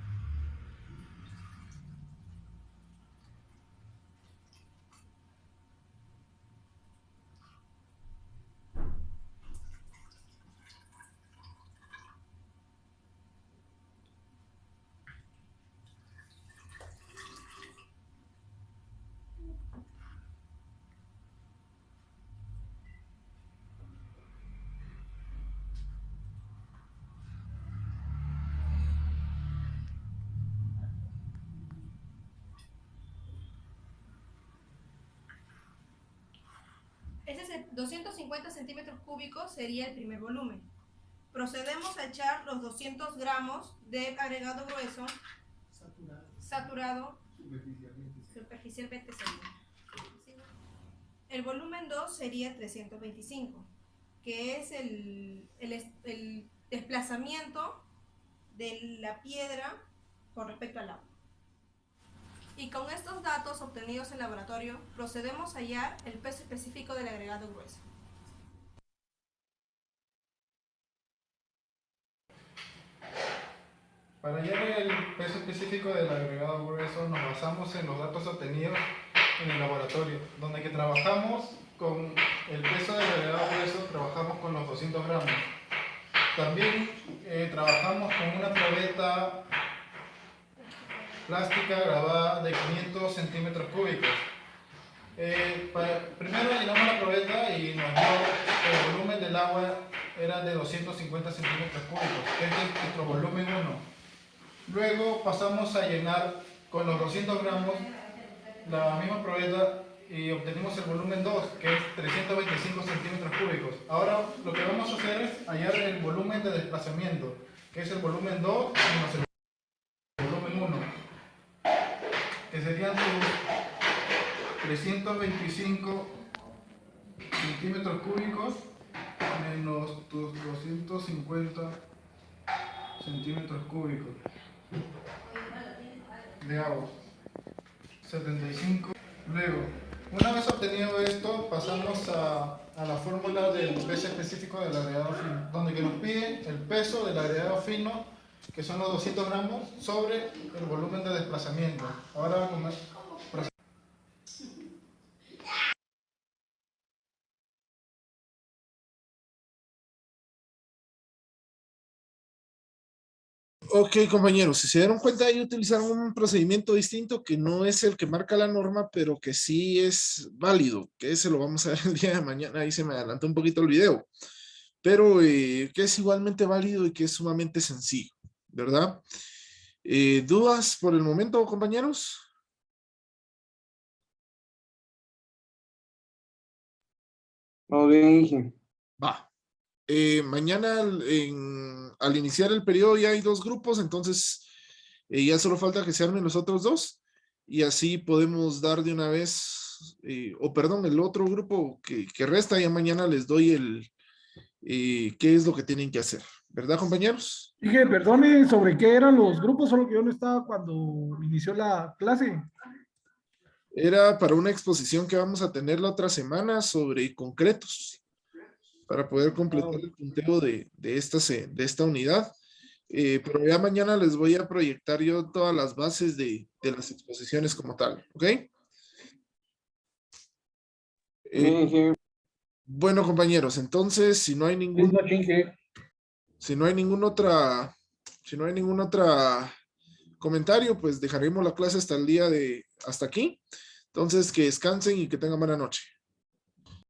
Ese es el 250 centímetros cúbicos sería el primer volumen. Procedemos a echar los 200 gramos de agregado grueso saturado superficialmente seco. El volumen 2 sería 325, que es el desplazamiento de la piedra con respecto al agua. Y con estos datos obtenidos en laboratorio, procedemos a hallar el peso específico del agregado grueso.
Para hallar el peso específico del agregado grueso nos basamos en los datos obtenidos en el laboratorio, donde que trabajamos con el peso del agregado grueso, trabajamos con los 200 gramos. También trabajamos con una probeta plástica grabada de 500 centímetros cúbicos. Primero llenamos la probeta y nos dio el volumen del agua era de 250 centímetros cúbicos, que es nuestro volumen 1. Luego pasamos a llenar con los 200 gramos la misma probeta y obtenemos el volumen 2, que es 325 centímetros cúbicos. Ahora lo que vamos a hacer es hallar el volumen de desplazamiento, que es el volumen 2 menos el volumen 1, que serían tus 325 centímetros cúbicos menos tus 250 centímetros cúbicos de agua. 75. Luego, una vez obtenido esto, pasamos a la fórmula del peso específico del agregado fino, donde que nos pide el peso del agregado fino, que son los 200 gramos, sobre el volumen de desplazamiento. Ahora
Ok, compañeros, si se dieron cuenta, ahí utilizaron un procedimiento distinto que no es el que marca la norma, pero que sí es válido, que ese lo vamos a ver el día de mañana. Ahí se me adelantó un poquito el video, pero que es igualmente válido y que es sumamente sencillo, ¿verdad? ¿Dudas por el momento, compañeros?
Muy bien, Inge.
Va. Mañana al iniciar el periodo ya hay 2 grupos, entonces ya solo falta que se armen los otros 2 y así podemos dar de una vez, el otro grupo que resta, ya mañana les doy qué es lo que tienen que hacer, ¿verdad, compañeros?
Dije, perdone, ¿sobre qué eran los grupos? Solo que yo no estaba cuando inició la clase.
Era para una exposición que vamos a tener la otra semana sobre concretos, para poder completar el punteo de esta unidad. Pero ya mañana les voy a proyectar yo todas las bases de las exposiciones como tal, ¿ok? Bueno, compañeros, entonces, si no hay ningún comentario, pues dejaremos la clase hasta aquí. Entonces, que descansen y que tengan buena noche.